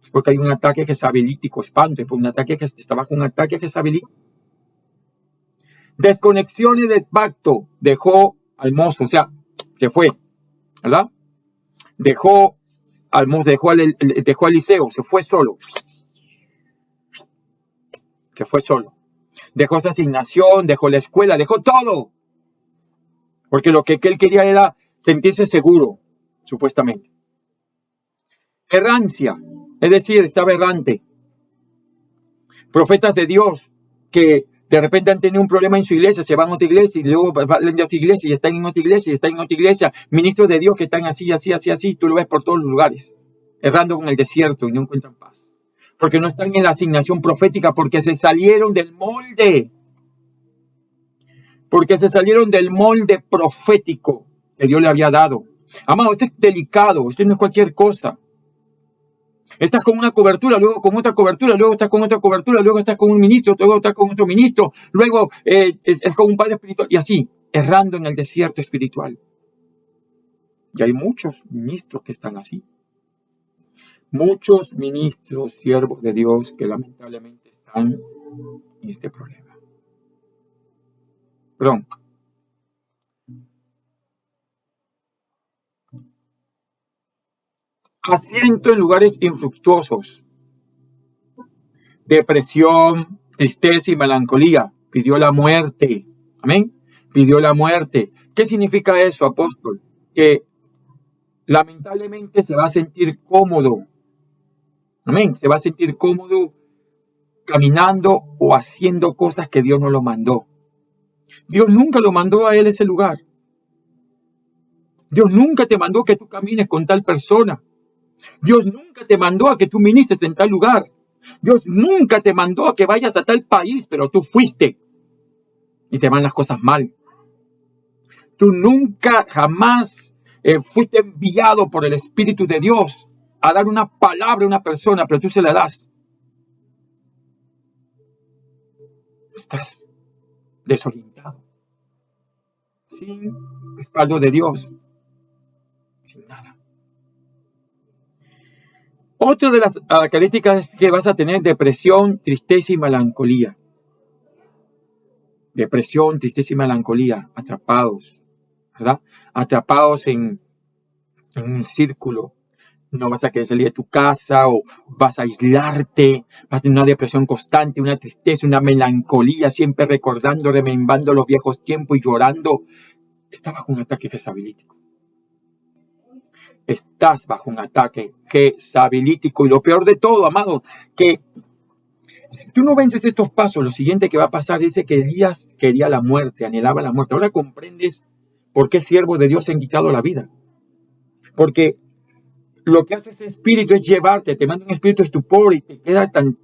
es porque hay un ataque jezabelítico, espanto, es porque un ataque que está bajo un ataque jezabelítico. Desconexiones de pacto, dejó al mozo, o sea, se fue, ¿verdad? Dejó al mozo, dejó al Eliseo, se fue solo. Se fue solo. Dejó su asignación, dejó la escuela, dejó todo. Porque lo que él quería era sentirse seguro, supuestamente. Errancia, es decir, estaba errante. Profetas de Dios que de repente han tenido un problema en su iglesia, se van a otra iglesia y luego van a otra iglesia y están en otra iglesia y están en otra iglesia. Ministros de Dios que están así, tú lo ves por todos los lugares, errando en el desierto y no encuentran paz. Porque no están en la asignación profética, porque se salieron del molde. Porque se salieron del molde profético que Dios le había dado. Amado, esto es delicado, esto no es cualquier cosa. Estás con una cobertura, luego con otra cobertura, luego estás con otra cobertura, luego estás con un ministro, luego estás con otro ministro, luego es con un padre espiritual y así, errando en el desierto espiritual. Y hay muchos ministros que están así. Muchos ministros, siervos de Dios que lamentablemente están en este problema. Perdón. Asiento en lugares infructuosos. Depresión, tristeza y melancolía. Pidió la muerte. Amén. Pidió la muerte. ¿Qué significa eso, apóstol? Que lamentablemente se va a sentir cómodo. Amén. Se va a sentir cómodo caminando o haciendo cosas que Dios no lo mandó. Dios nunca lo mandó a él ese lugar. Dios nunca te mandó que tú camines con tal persona. Dios nunca te mandó a que tú ministres en tal lugar. Dios nunca te mandó a que vayas a tal país, pero tú fuiste. Y te van las cosas mal. Tú nunca, jamás fuiste enviado por el Espíritu de Dios a dar una palabra a una persona, pero tú se la das. Estás desorientado. Sin respaldo de Dios. Sin nada. Otra de las características es que vas a tener depresión, tristeza y melancolía. Depresión, tristeza y melancolía, atrapados, ¿verdad? Atrapados en un círculo. No vas a querer salir de tu casa o vas a aislarte, vas a tener una depresión constante, una tristeza, una melancolía, siempre recordando, remembrando los viejos tiempos y llorando. Estás bajo un ataque jezabelítico. Estás bajo un ataque jezabelítico. Y lo peor de todo, amado, que si tú no vences estos pasos, lo siguiente que va a pasar dice que Elías quería la muerte, anhelaba la muerte. Ahora comprendes ¿Por qué siervos de Dios se han quitado la vida? Porque lo que hace ese espíritu es llevarte, te manda un espíritu de estupor y te queda tan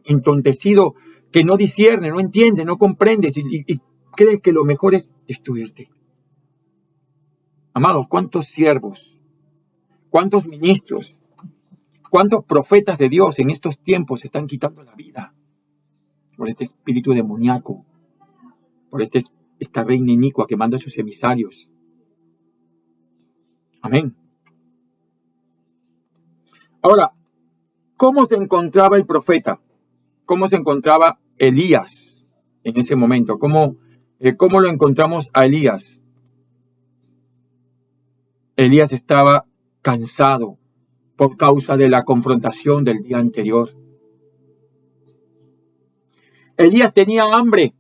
entontecido que no discierne, no entiende, no comprendes y crees que lo mejor es destruirte. Amados, ¿cuántos siervos, cuántos ministros, cuántos profetas de Dios en estos tiempos se están quitando la vida por este espíritu demoníaco, por esta reina inicua que manda a sus emisarios? Amén. Ahora, ¿cómo se encontraba el profeta? ¿Cómo se encontraba Elías en ese momento? ¿Cómo lo encontramos a Elías? Elías estaba cansado por causa de la confrontación del día anterior. Elías tenía hambre.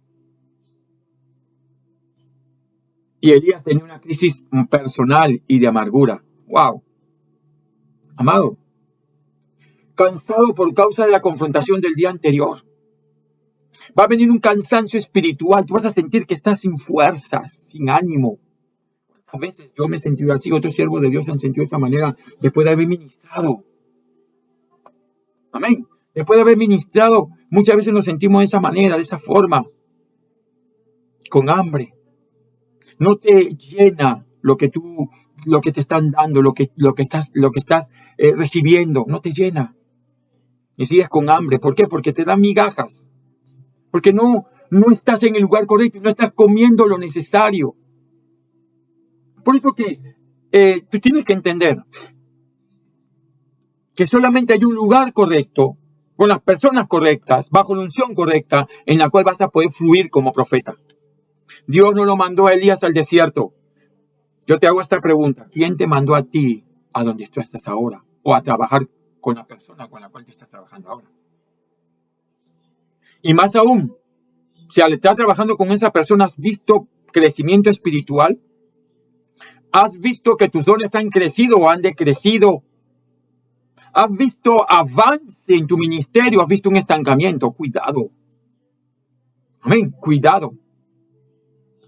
Y Elías tenía una crisis personal y de amargura. ¡Wow! Amado, cansado por causa de la confrontación del día anterior. Va a venir un cansancio espiritual. Tú vas a sentir que estás sin fuerzas, sin ánimo. A veces yo me he sentido así, otros siervos de Dios se han sentido de esa manera después de haber ministrado. Amén. Después de haber ministrado, muchas veces nos sentimos de esa manera, de esa forma, con hambre. No te llena lo que te están dando, lo que estás recibiendo, no te llena. Y sigues con hambre. ¿Por qué? Porque te dan migajas. Porque no estás en el lugar correcto, no estás comiendo lo necesario. Por eso que tú tienes que entender que solamente hay un lugar correcto, con las personas correctas, bajo la unción correcta, en la cual vas a poder fluir como profeta. Dios no lo mandó a Elías al desierto. Yo te hago esta pregunta. ¿Quién te mandó a ti a donde tú estás ahora? O a trabajar con la persona con la cual tú estás trabajando ahora. Y más aún, si al estar trabajando con esa persona has visto crecimiento espiritual, has visto que tus dones han crecido o han decrecido, has visto avance en tu ministerio, has visto un estancamiento, cuidado. Amén, cuidado.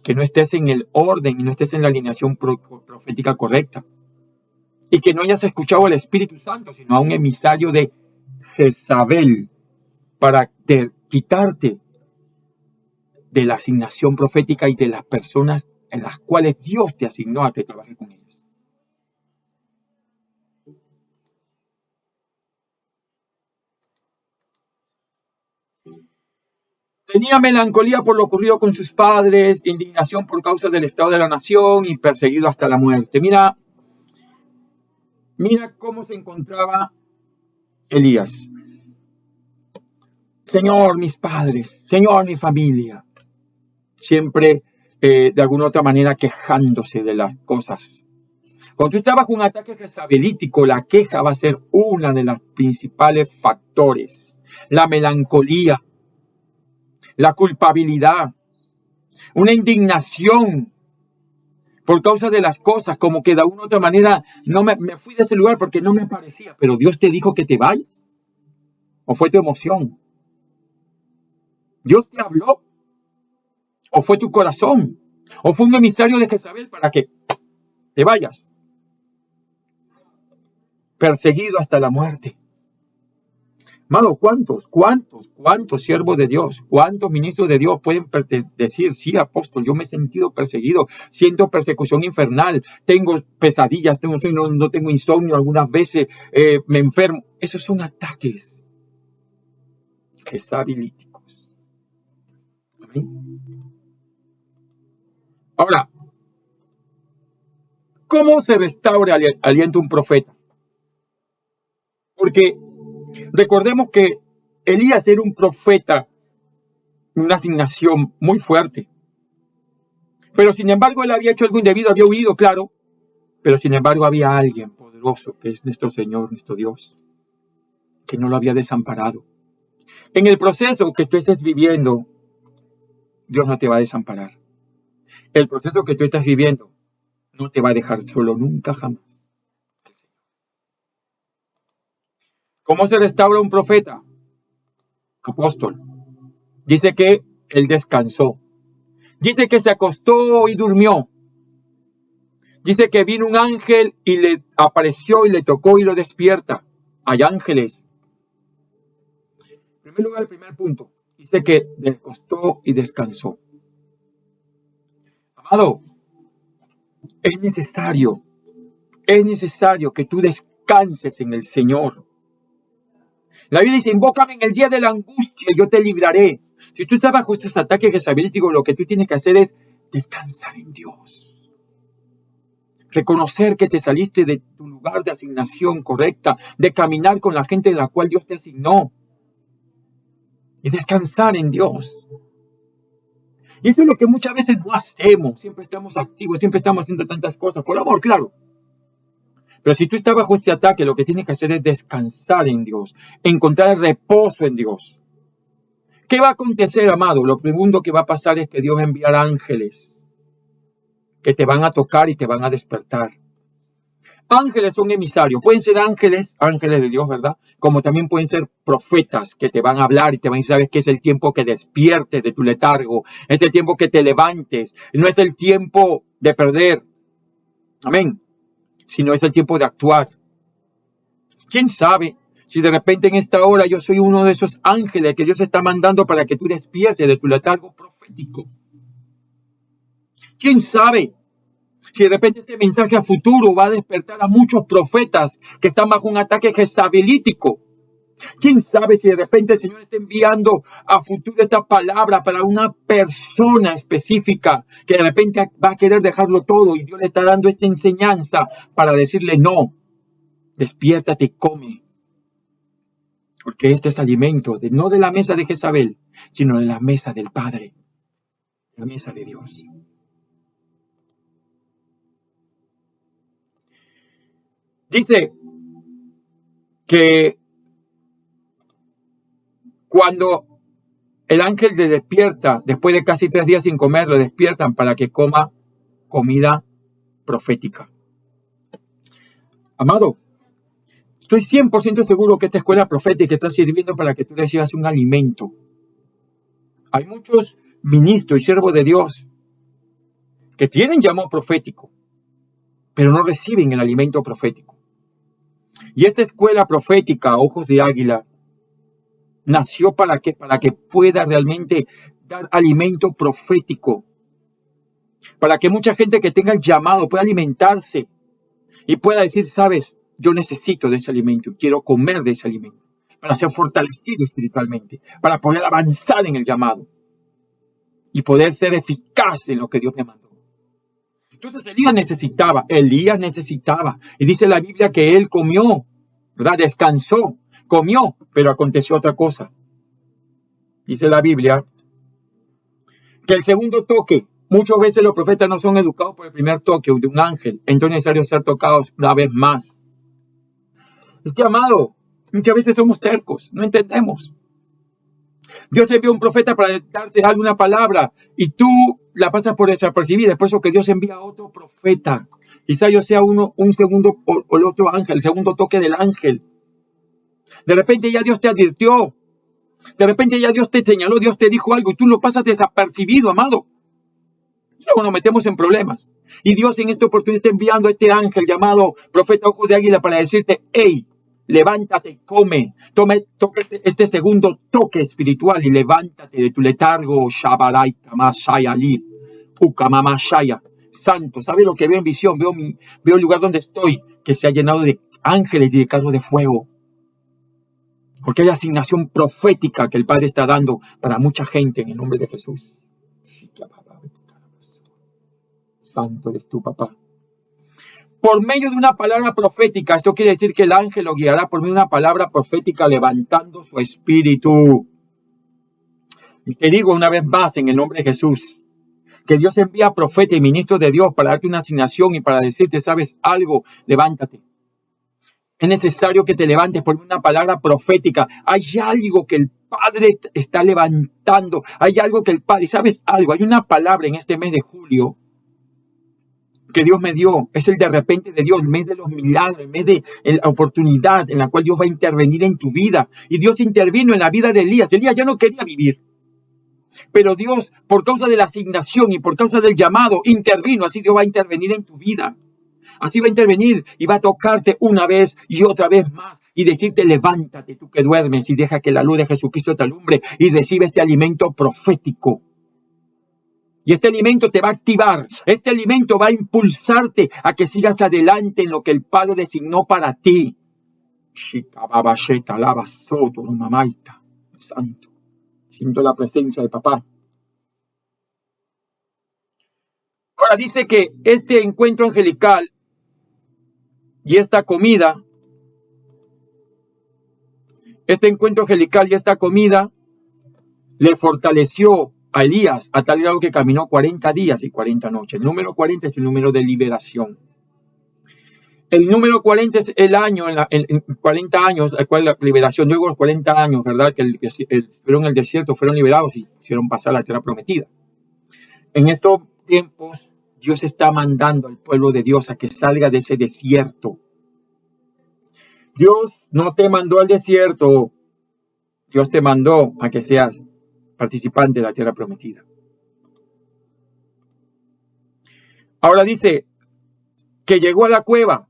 Que no estés en el orden y no estés en la alineación profética correcta. Y que no hayas escuchado al Espíritu Santo, sino a un emisario de Jezabel para quitarte de la asignación profética y de las personas en las cuales Dios te asignó a que trabajes con ellas. Tenía melancolía por lo ocurrido con sus padres, indignación por causa del estado de la nación y perseguido hasta la muerte. Mira cómo se encontraba Elías. Señor, mis padres, Señor, mi familia. Siempre, de alguna otra manera, quejándose de las cosas. Cuando tú estás bajo un ataque jezabelítico, la queja va a ser una de los principales factores. La melancolía, la culpabilidad, una indignación por causa de las cosas, como que de alguna otra manera no me fui de este lugar porque no me parecía, pero Dios te dijo que te vayas. ¿O fue tu emoción? ¿Dios te habló? ¿O fue tu corazón? ¿O fue un emisario de Jezabel para que te vayas? Perseguido hasta la muerte. Amado, ¿cuántos siervos de Dios, cuántos ministros de Dios pueden decir, sí, apóstol, yo me he sentido perseguido, siento persecución infernal, tengo pesadillas, no tengo insomnio, algunas veces me enfermo? Esos son ataques jezabilíticos. ¿Amén? Ahora, ¿cómo se restaura el aliento un profeta? Porque recordemos que Elías era un profeta, una asignación muy fuerte. Pero sin embargo, él había hecho algo indebido, había huido, claro. Pero sin embargo, había alguien poderoso, que es nuestro Señor, nuestro Dios, que no lo había desamparado. En el proceso que tú estés viviendo, Dios no te va a desamparar. El proceso que tú estás viviendo no te va a dejar solo nunca, jamás. ¿Cómo se restaura un profeta? Apóstol. Dice que él descansó. Dice que se acostó y durmió. Dice que vino un ángel y le apareció y le tocó y lo despierta. Hay ángeles. En primer lugar, el primer punto. Dice que le costó y descansó. Amado, es necesario que tú descanses en el Señor. La Biblia dice, invócame en el día de la angustia, yo te libraré. Si tú estás bajo estos ataques jezabelíticos, lo que tú tienes que hacer es descansar en Dios. Reconocer que te saliste de tu lugar de asignación correcta, de caminar con la gente de la cual Dios te asignó. Y descansar en Dios. Y eso es lo que muchas veces no hacemos. Siempre estamos activos, siempre estamos haciendo tantas cosas. Por amor, claro. Pero si tú estás bajo este ataque, lo que tienes que hacer es descansar en Dios. Encontrar el reposo en Dios. ¿Qué va a acontecer, amado? Lo segundo que va a pasar es que Dios va a enviar ángeles que te van a tocar y te van a despertar. Ángeles son emisarios. Pueden ser ángeles de Dios, ¿verdad? Como también pueden ser profetas que te van a hablar y te van a decir, ¿sabes qué? Es el tiempo que despiertes de tu letargo. Es el tiempo que te levantes. No es el tiempo de perder. Amén. Sino es el tiempo de actuar. ¿Quién sabe si de repente en esta hora yo soy uno de esos ángeles que Dios está mandando para que tú despiertes de tu letargo profético? ¿Quién sabe si de repente este mensaje a futuro va a despertar a muchos profetas que están bajo un ataque jezabelítico? ¿Quién sabe si de repente el Señor está enviando a futuro esta palabra para una persona específica que de repente va a querer dejarlo todo y Dios le está dando esta enseñanza para decirle no, despiértate y come? Porque este es alimento no de la mesa de Jezabel, sino de la mesa del Padre, la mesa de Dios. Dice que cuando el ángel le despierta, después de casi 3 días sin comer, lo despiertan para que coma comida profética. Amado, estoy 100% seguro que esta escuela profética está sirviendo para que tú recibas un alimento. Hay muchos ministros y siervos de Dios que tienen llamado profético, pero no reciben el alimento profético. Y esta escuela profética, Ojos de Águila, nació para que pueda realmente dar alimento profético. Para que mucha gente que tenga el llamado pueda alimentarse y pueda decir, sabes, yo necesito de ese alimento, quiero comer de ese alimento, para ser fortalecido espiritualmente, para poder avanzar en el llamado y poder ser eficaz en lo que Dios me mandó. Entonces Elías necesitaba, y dice la Biblia que él comió, ¿verdad? Descansó, comió, pero aconteció otra cosa. Dice la Biblia que el segundo toque, muchas veces los profetas no son educados por el primer toque de un ángel, entonces es necesario ser tocados una vez más. Es que, amado, muchas veces somos tercos, no entendemos. Dios envía un profeta para darte alguna palabra y tú la pasas por desapercibida. Es por eso que Dios envía a otro profeta. Quizá yo sea un segundo o el otro ángel, el segundo toque del ángel. De repente ya Dios te advirtió. De repente ya Dios te señaló, Dios te dijo algo y tú lo pasas desapercibido, amado. Y luego nos metemos en problemas. Y Dios en esta oportunidad está enviando a este ángel llamado profeta Ojos de Águila para decirte, hey, levántate, come, toca este segundo toque espiritual y levántate de tu letargo. Shabarai Kamashayali, Ukamamashaya. Santo, ¿sabe lo que veo en visión? Veo el lugar donde estoy, que se ha llenado de ángeles y de carros de fuego. Porque hay asignación profética que el Padre está dando para mucha gente en el nombre de Jesús. Santo eres tú, papá. Por medio de una palabra profética, esto quiere decir que el ángel lo guiará por medio de una palabra profética levantando su espíritu. Y te digo una vez más en el nombre de Jesús, que Dios envía profetas y ministros de Dios para darte una asignación y para decirte, ¿sabes algo? Levántate. Es necesario que te levantes por una palabra profética. Hay algo que el Padre está levantando. Hay algo que el Padre, ¿sabes algo? Hay una palabra en este mes de julio que Dios me dio. Es el de repente de Dios, el mes de los milagros, el mes de la oportunidad en la cual Dios va a intervenir en tu vida. Y Dios intervino en la vida de Elías. Elías ya no quería vivir. Pero Dios, por causa de la asignación y por causa del llamado, intervino. Así Dios va a intervenir en tu vida. Así va a intervenir y va a tocarte una vez y otra vez más y decirte: levántate tú que duermes y deja que la luz de Jesucristo te alumbre y recibe este alimento profético. Y este alimento te va a activar, este alimento va a impulsarte a que sigas adelante en lo que el Padre designó para ti. Santo, siento la presencia de papá. Ahora dice que este encuentro angelical y esta comida, le fortaleció a Elías a tal grado que caminó 40 días y 40 noches. El número 40 es el número de liberación. El número 40 es el año, en 40 años, al cual la liberación, luego los 40 años, ¿verdad? Que fueron en el desierto, fueron liberados y hicieron pasar a la tierra prometida. En estos tiempos, Dios está mandando al pueblo de Dios a que salga de ese desierto. Dios no te mandó al desierto, Dios te mandó a que seas participante de la tierra prometida. Ahora dice que llegó a la cueva.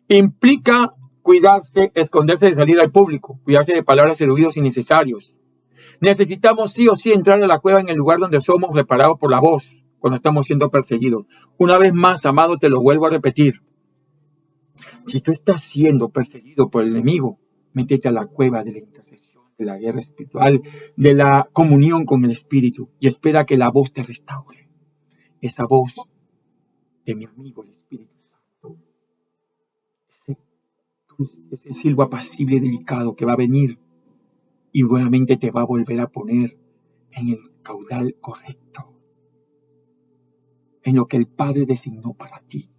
Implica cuidarse, esconderse de salir al público, cuidarse de palabras y ruidos innecesarios. Necesitamos sí o sí entrar a la cueva en el lugar donde somos reparados por la voz, cuando estamos siendo perseguidos. Una vez más, amado, te lo vuelvo a repetir. Si tú estás siendo perseguido por el enemigo, métete a la cueva de la intercesión, de la guerra espiritual, de la comunión con el Espíritu y espera que la voz te restaure. Esa voz de mi amigo, el Espíritu Santo. Ese silbo apacible y delicado que va a venir y nuevamente te va a volver a poner en el caudal correcto, en lo que el Padre designó para ti.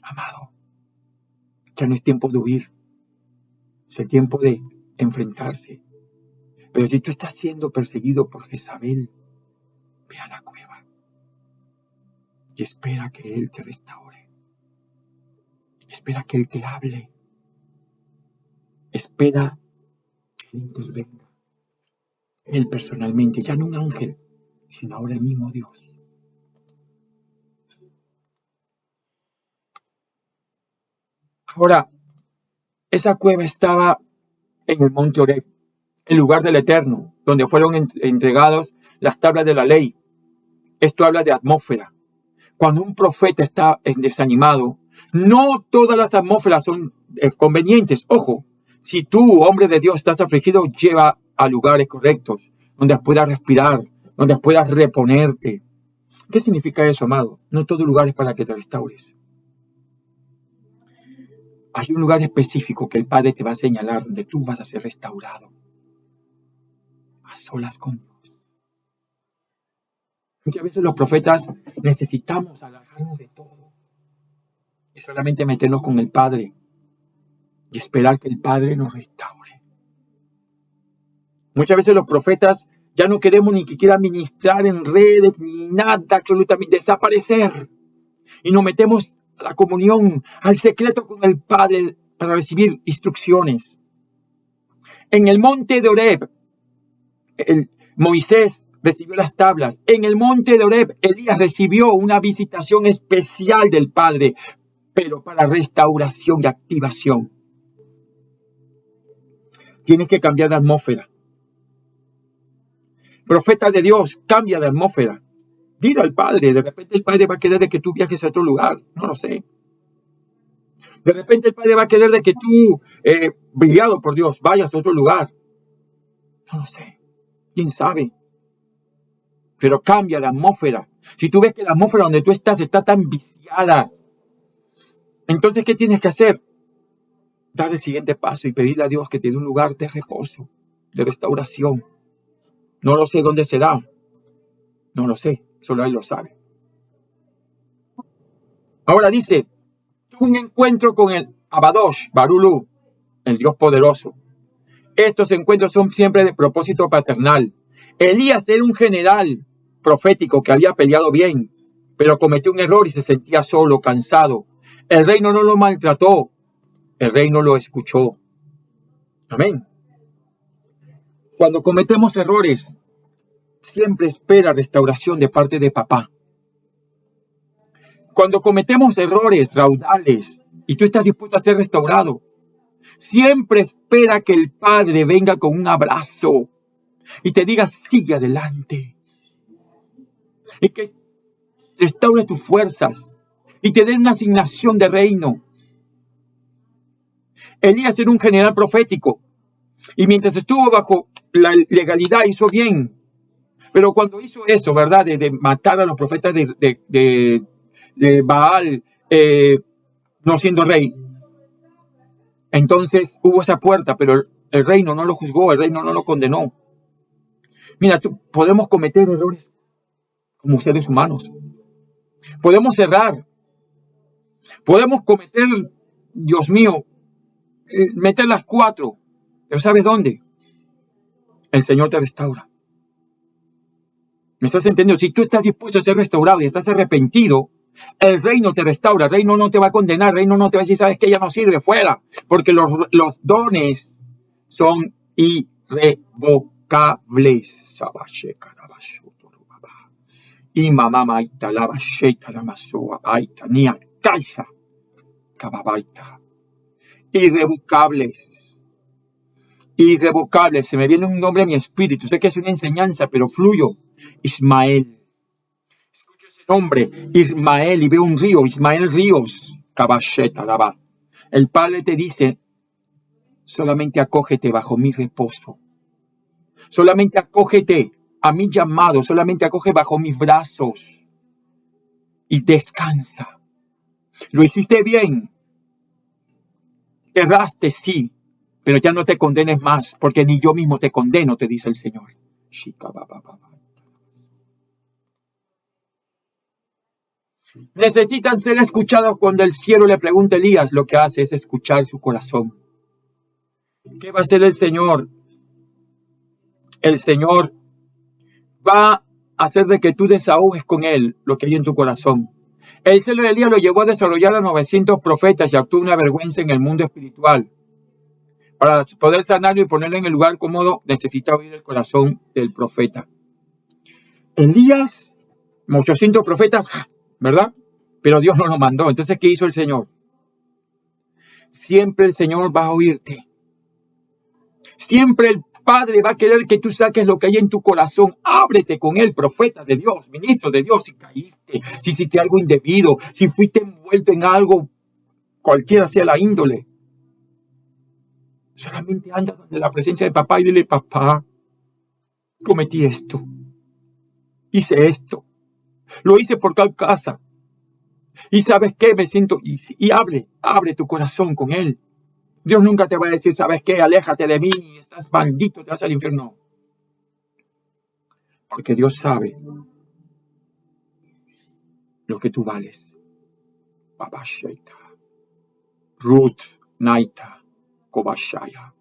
Amado, ya no es tiempo de huir, es el tiempo de enfrentarse. Pero si tú estás siendo perseguido por Jezabel, ve a la cueva y espera que Él te restaure. Espera que Él te hable. Espera que Él intervenga. Él personalmente, ya no un ángel, sino ahora el mismo Dios. Ahora, esa cueva estaba en el monte Oreb, el lugar del Eterno, donde fueron entregadas las tablas de la ley. Esto habla de atmósfera. Cuando un profeta está desanimado, no todas las atmósferas son convenientes. Ojo, si tú, hombre de Dios, estás afligido, lleva a lugares correctos, donde puedas respirar, donde puedas reponerte. ¿Qué significa eso, amado? No todo lugar es para que te restaures. Hay un lugar específico que el Padre te va a señalar donde tú vas a ser restaurado. A solas con Dios. Muchas veces los profetas necesitamos alejarnos de todo y solamente meternos con el Padre y esperar que el Padre nos restaure. Muchas veces los profetas ya no queremos ni siquiera ministrar en redes ni nada, absolutamente desaparecer. Y nos metemos a la comunión, al secreto con el Padre para recibir instrucciones. En el monte de Oreb, Moisés recibió las tablas. En el monte de Oreb, Elías recibió una visitación especial del Padre, pero para restauración y activación. Tienes que cambiar de atmósfera. Profeta de Dios, cambia de atmósfera. Dile al Padre, de repente el Padre va a querer de que tú viajes a otro lugar, no lo sé. De repente el Padre va a querer de que tú, guiado por Dios, vayas a otro lugar. No lo sé, quién sabe. Pero cambia la atmósfera. Si tú ves que la atmósfera donde tú estás está tan viciada, entonces, ¿qué tienes que hacer? Dar el siguiente paso y pedirle a Dios que te dé un lugar de reposo, de restauración. No lo sé dónde será. No lo sé, solo Él lo sabe. Ahora dice, tuvo un encuentro con el Abadosh, Barulú, el Dios poderoso. Estos encuentros son siempre de propósito paternal. Elías era un general profético que había peleado bien, pero cometió un error y se sentía solo, cansado. El reino no lo maltrató, el reino lo escuchó. Amén. Cuando cometemos errores, siempre espera restauración de parte de papá. Cuando cometemos errores raudales y tú estás dispuesto a ser restaurado, siempre espera que el Padre venga con un abrazo y te diga, sigue adelante. Y que restaure tus fuerzas y te dé una asignación de reino. Elías era un general profético y mientras estuvo bajo la legalidad hizo bien. Pero cuando hizo eso, ¿verdad? De matar a los profetas de Baal, no siendo rey, entonces hubo esa puerta, pero el reino no lo juzgó, el reino no lo condenó. Mira, podemos cometer errores como seres humanos. Podemos errar. Podemos cometer, Dios mío, meter las 4. Pero ¿sabes dónde? El Señor te restaura. ¿Me estás entendiendo? Si tú estás dispuesto a ser restaurado y estás arrepentido, el reino te restaura, el reino no te va a condenar, el reino no te va a decir, sabes que ya no sirve, fuera. Porque los dones son irrevocables. Y mamá maita lava sheita la masua baita ni caixa cababaita. Irrevocables. Irrevocables. Se me viene un nombre a mi espíritu. Sé que es una enseñanza, pero fluyo. Ismael. Escucho ese nombre. Ismael. Y veo un río. Ismael Ríos. Cabacheta lava. El Padre te dice, solamente acógete bajo mi reposo. Solamente acógete a mi llamado, solamente acoge bajo mis brazos y descansa. Lo hiciste bien. Erraste, sí, pero ya no te condenes más, porque ni yo mismo te condeno, te dice el Señor. Necesitan ser escuchados cuando el cielo le pregunta a Elías. Lo que hace es escuchar su corazón. ¿Qué va a hacer el Señor? El Señor va a hacer de que tú desahogues con Él lo que hay en tu corazón. El celo de Elías lo llevó a desarrollar a 900 profetas y actuó una vergüenza en el mundo espiritual. Para poder sanarlo y ponerlo en el lugar cómodo, necesita oír el corazón del profeta. Elías, 800 profetas, ¿verdad? Pero Dios no lo mandó. Entonces, ¿qué hizo el Señor? Siempre el Señor va a oírte. Siempre el Padre va a querer que tú saques lo que hay en tu corazón. Ábrete con Él, profeta de Dios, ministro de Dios. Si caíste, si hiciste algo indebido, si fuiste envuelto en algo, cualquiera sea la índole. Solamente anda donde la presencia de papá y dile, papá, cometí esto. Hice esto. Lo hice por tal casa. Y ¿sabes qué? Me siento, y abre tu corazón con Él. Dios nunca te va a decir, ¿sabes qué? Aléjate de mí, estás maldito, te vas al infierno. Porque Dios sabe lo que tú vales. Papá Sheita. Ruth Naita Kobashaya.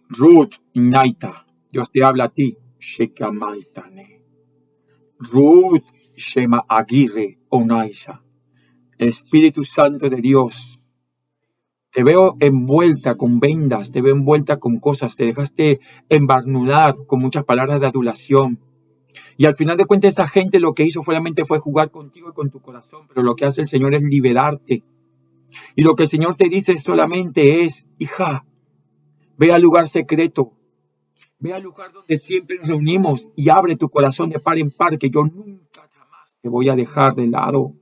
Ruth Naita. Dios te habla a ti. Sheka Maitane. Ruth Shema Aguirre Onaisa. Espíritu Santo de Dios. Te veo envuelta con vendas, te veo envuelta con cosas, te dejaste embarnudar con muchas palabras de adulación. Y al final de cuentas esa gente lo que hizo solamente fue jugar contigo y con tu corazón, pero lo que hace el Señor es liberarte. Y lo que el Señor te dice solamente es, hija, ve al lugar secreto, ve al lugar donde siempre nos reunimos y abre tu corazón de par en par, que yo nunca jamás te voy a dejar de lado.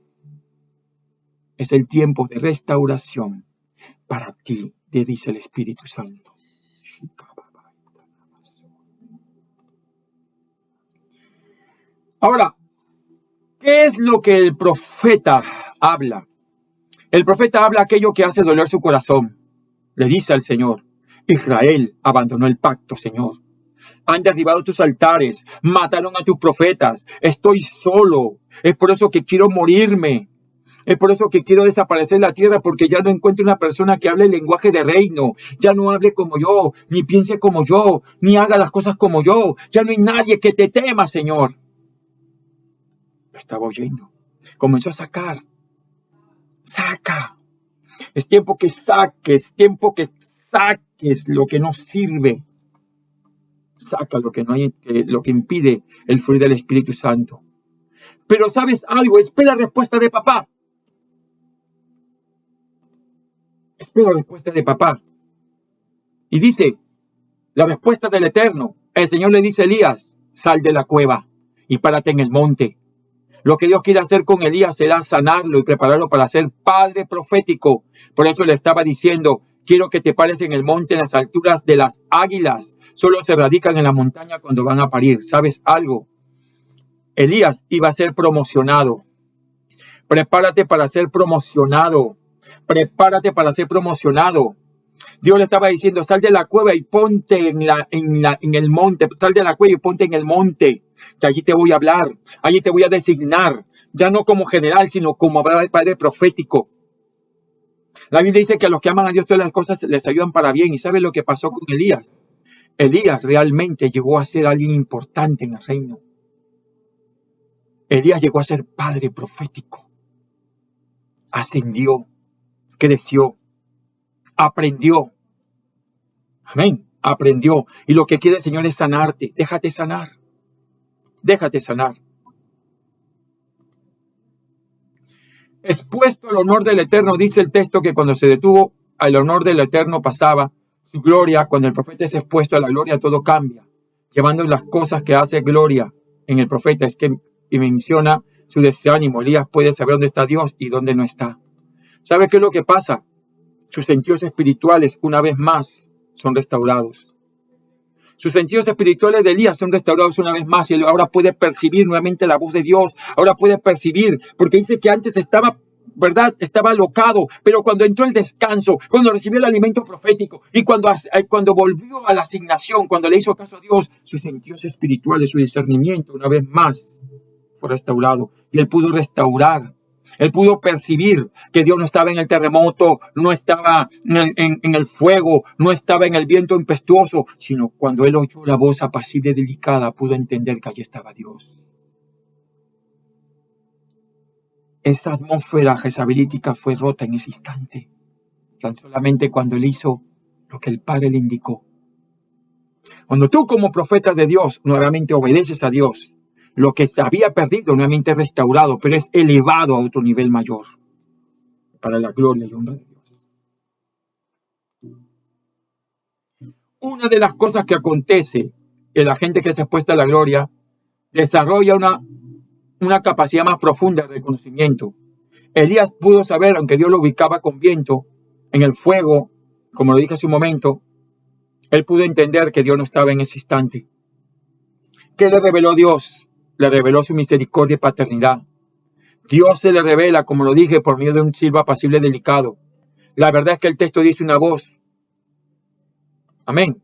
Es el tiempo de restauración para ti, te dice el Espíritu Santo. Ahora, ¿qué es lo que el profeta habla? El profeta habla aquello que hace doler su corazón. Le dice al Señor, Israel abandonó el pacto, Señor. Han derribado tus altares, mataron a tus profetas. Estoy solo. Es por eso que quiero morirme. Es por eso que quiero desaparecer de la tierra, porque ya no encuentro una persona que hable el lenguaje de reino. Ya no hable como yo, ni piense como yo, ni haga las cosas como yo. Ya no hay nadie que te tema, Señor. Lo estaba oyendo. Comenzó a sacar. Saca. Es tiempo que saques lo que no sirve. Saca lo que no hay, lo que impide el fluir del Espíritu Santo. Pero ¿sabes algo? Espera respuesta de papá. Espero respuesta de papá. Y dice, la respuesta del Eterno. El Señor le dice a Elías, sal de la cueva y párate en el monte. Lo que Dios quiere hacer con Elías será sanarlo y prepararlo para ser padre profético. Por eso le estaba diciendo, quiero que te pares en el monte, en las alturas de las águilas. Solo se radican en la montaña cuando van a parir. ¿Sabes algo? Elías iba a ser promocionado. Prepárate para ser promocionado. Prepárate para ser promocionado. Dios le estaba diciendo, sal de la cueva y ponte en el monte. Sal de la cueva y ponte en el monte. Que allí te voy a hablar. Allí te voy a designar. Ya no como general, sino como padre profético. La Biblia dice que a los que aman a Dios todas las cosas les ayudan para bien. ¿Y sabes lo que pasó con Elías? Elías realmente llegó a ser alguien importante en el reino. Elías llegó a ser padre profético. Ascendió, creció, aprendió. Amén. Aprendió. Y lo que quiere el Señor es sanarte. Déjate sanar. Déjate sanar. Expuesto al honor del Eterno, dice el texto que cuando se detuvo al honor del Eterno pasaba su gloria. Cuando el profeta es expuesto a la gloria, todo cambia. Llevando las cosas que hace gloria en el profeta, es que y menciona su desánimo. Elías puede saber dónde está Dios y dónde no está. ¿Sabe qué es lo que pasa? Sus sentidos espirituales, una vez más, son restaurados. Sus sentidos espirituales de Elías son restaurados una vez más y él ahora puede percibir nuevamente la voz de Dios. Ahora puede percibir, porque dice que antes estaba, ¿verdad? Estaba alocado, pero cuando entró el descanso, cuando recibió el alimento profético y cuando volvió a la asignación, cuando le hizo caso a Dios, sus sentidos espirituales, su discernimiento una vez más fue restaurado y él pudo restaurar. Él pudo percibir que Dios no estaba en el terremoto, no estaba en el fuego, no estaba en el viento impetuoso, sino cuando él oyó la voz apacible y delicada, pudo entender que allí estaba Dios. Esa atmósfera jezabelítica fue rota en ese instante, tan solamente cuando él hizo lo que el Padre le indicó. Cuando tú como profeta de Dios nuevamente obedeces a Dios, lo que se había perdido nuevamente es restaurado, pero es elevado a otro nivel mayor, para la gloria y honra de Dios. Una de las cosas que acontece en la gente que se expuesta a la gloria, desarrolla una capacidad más profunda de reconocimiento. Elías pudo saber, aunque Dios lo ubicaba con viento, en el fuego, como lo dije hace un momento, él pudo entender que Dios no estaba en ese instante. ¿Qué le reveló Dios? Le reveló su misericordia y paternidad. Dios se le revela, como lo dije, por medio de un silbo apacible y delicado. La verdad es que el texto dice una voz. Amén.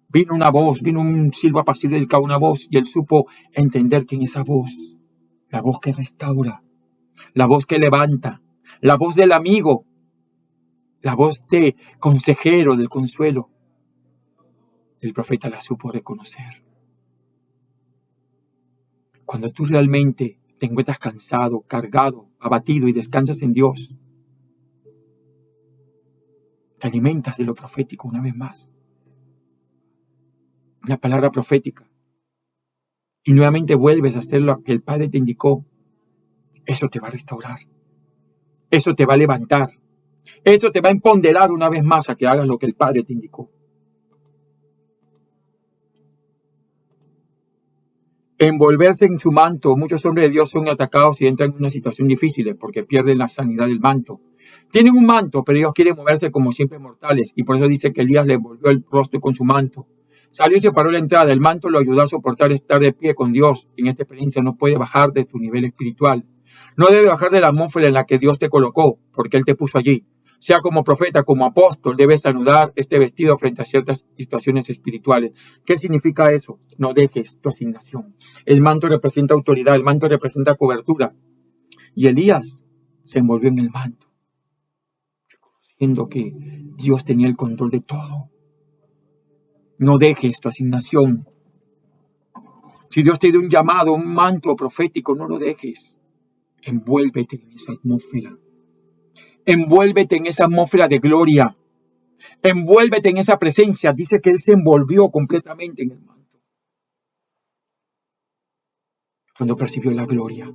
Vino una voz, vino un silbo apacible y delicado, una voz, y él supo entender que en esa voz, la voz que restaura, la voz que levanta, la voz del amigo, la voz de consejero, del consuelo, el profeta la supo reconocer. Cuando tú realmente te encuentras cansado, cargado, abatido y descansas en Dios, te alimentas de lo profético una vez más. La palabra profética. Y nuevamente vuelves a hacer lo que el Padre te indicó. Eso te va a restaurar. Eso te va a levantar. Eso te va a empoderar una vez más a que hagas lo que el Padre te indicó. Envolverse en su manto. Muchos hombres de Dios son atacados y entran en una situación difícil porque pierden la sanidad del manto. Tienen un manto, pero ellos quieren moverse como siempre mortales. Y por eso dice que Elías le envolvió el rostro con su manto. Salió y se paró la entrada. El manto lo ayudó a soportar estar de pie con Dios. En esta experiencia no puede bajar de tu nivel espiritual. No debe bajar de la atmósfera en la que Dios te colocó, porque Él te puso allí. Sea como profeta, como apóstol, debes anudar este vestido frente a ciertas situaciones espirituales. ¿Qué significa eso? No dejes tu asignación. El manto representa autoridad, el manto representa cobertura. Y Elías se envolvió en el manto, reconociendo que Dios tenía el control de todo. No dejes tu asignación. Si Dios te dio un llamado, un manto profético, no lo dejes. Envuélvete en esa atmósfera. Envuélvete en esa atmósfera de gloria. Envuélvete en esa presencia. Dice que él se envolvió completamente en el manto cuando percibió la gloria.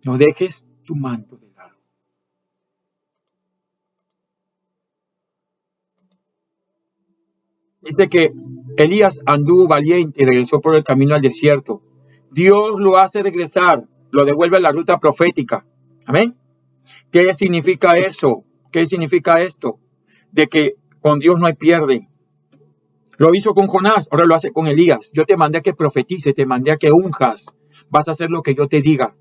No dejes tu manto de lado. Dice que Elías anduvo valiente y regresó por el camino al desierto. Dios lo hace regresar, lo devuelve a la ruta profética. Amén. ¿Qué significa eso? ¿Qué significa esto? De que con Dios no hay pierde. Lo hizo con Jonás, ahora lo hace con Elías. Yo te mandé a que profetice, te mandé a que unjas. Vas a hacer lo que yo te diga.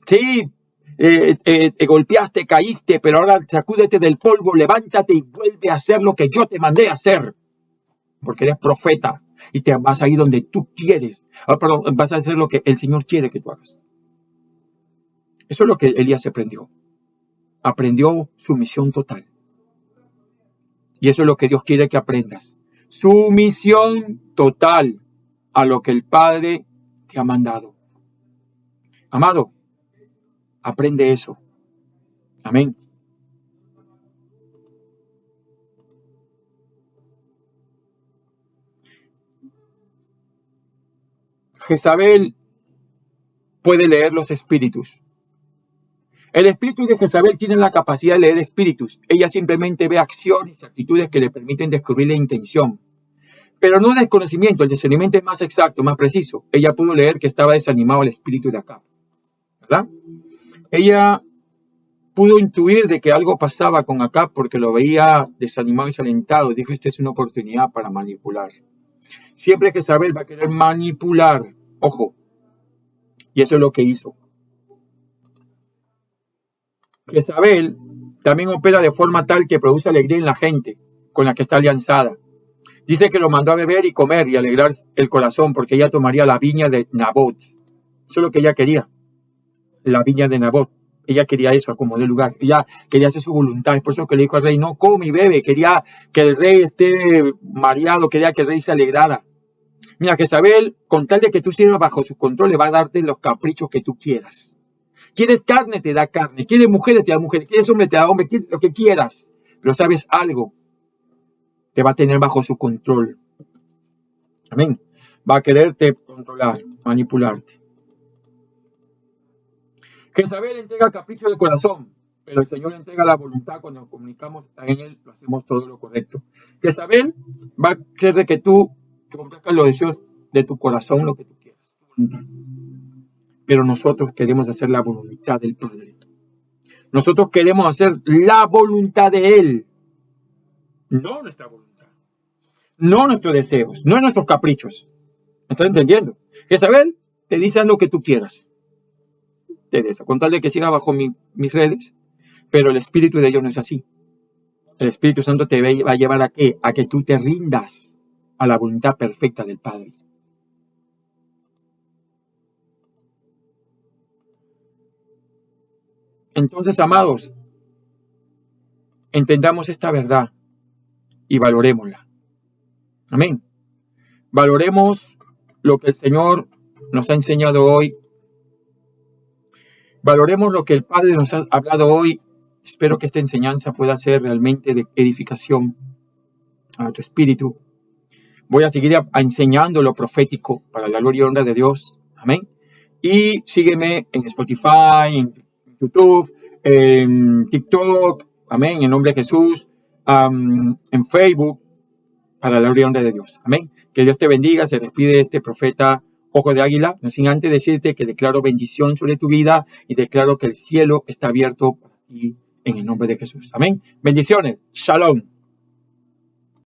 Sí, te golpeaste, caíste, pero ahora sacúdete del polvo, levántate y vuelve a hacer lo que yo te mandé a hacer. Porque eres profeta y te vas a ir donde tú quieres. Perdón, vas a hacer lo que el Señor quiere que tú hagas. Eso es lo que Elías aprendió. Aprendió sumisión total. Y eso es lo que Dios quiere que aprendas. Sumisión total a lo que el Padre te ha mandado. Amado, aprende eso. Amén. Jezabel puede leer los espíritus. El espíritu de Jezabel tiene la capacidad de leer espíritus. Ella simplemente ve acciones y actitudes que le permiten descubrir la intención. Pero no desconocimiento, el discernimiento es más exacto, más preciso. Ella pudo leer que estaba desanimado el espíritu de Acab, ¿verdad? Ella pudo intuir de que algo pasaba con Acab porque lo veía desanimado y desalentado. Dijo, esta es una oportunidad para manipular. Siempre Jezabel va a querer manipular. Ojo. Y eso es lo que hizo. Jezabel también opera de forma tal que produce alegría en la gente con la que está alianzada. Dice que lo mandó a beber y comer y alegrar el corazón porque ella tomaría la viña de Nabot. Eso es lo que ella quería, la viña de Nabot. Ella quería eso, acomodar el lugar. Ella quería hacer su voluntad. Es por eso que le dijo al rey, no come y bebe. Quería que el rey esté mareado, quería que el rey se alegrara. Mira, Jezabel, con tal de que tú sirvas bajo su control, le va a darte los caprichos que tú quieras. ¿Quieres carne? Te da carne. ¿Quieres mujeres? Te da mujeres. ¿Quieres hombre? Te da hombre. ¿Quieres lo que quieras? Pero sabes algo, te va a tener bajo su control. Amén. Va a quererte controlar, manipularte. Jezabel entrega el capricho del corazón, pero el Señor entrega la voluntad. Cuando nos comunicamos en Él, lo hacemos todo lo correcto. Jezabel va a querer que tú complazcas los deseos de tu corazón, lo que tú quieras, tu voluntad. Pero nosotros queremos hacer la voluntad del Padre. Nosotros queremos hacer la voluntad de Él, no nuestra voluntad, no nuestros deseos, no nuestros caprichos. ¿Me estás entendiendo? Jezabel te dice lo que tú quieras. Te desea, con tal de que siga bajo mis redes, pero el espíritu de Dios no es así. El Espíritu Santo te va a llevar a qué? A que tú te rindas a la voluntad perfecta del Padre. Entonces, amados, entendamos esta verdad y valorémosla. Amén. Valoremos lo que el Señor nos ha enseñado hoy. Valoremos lo que el Padre nos ha hablado hoy. Espero que esta enseñanza pueda ser realmente de edificación a tu espíritu. Voy a seguir enseñando lo profético para la gloria y honra de Dios. Amén. Y sígueme en Spotify, en YouTube, en TikTok. Amén. En nombre de Jesús. En Facebook. Para la gloria y honra de Dios. Amén. Que Dios te bendiga. Se despide este profeta Ojo de Águila. No sin antes decirte que declaro bendición sobre tu vida y declaro que el cielo está abierto para ti en el nombre de Jesús. Amén. Bendiciones. Shalom.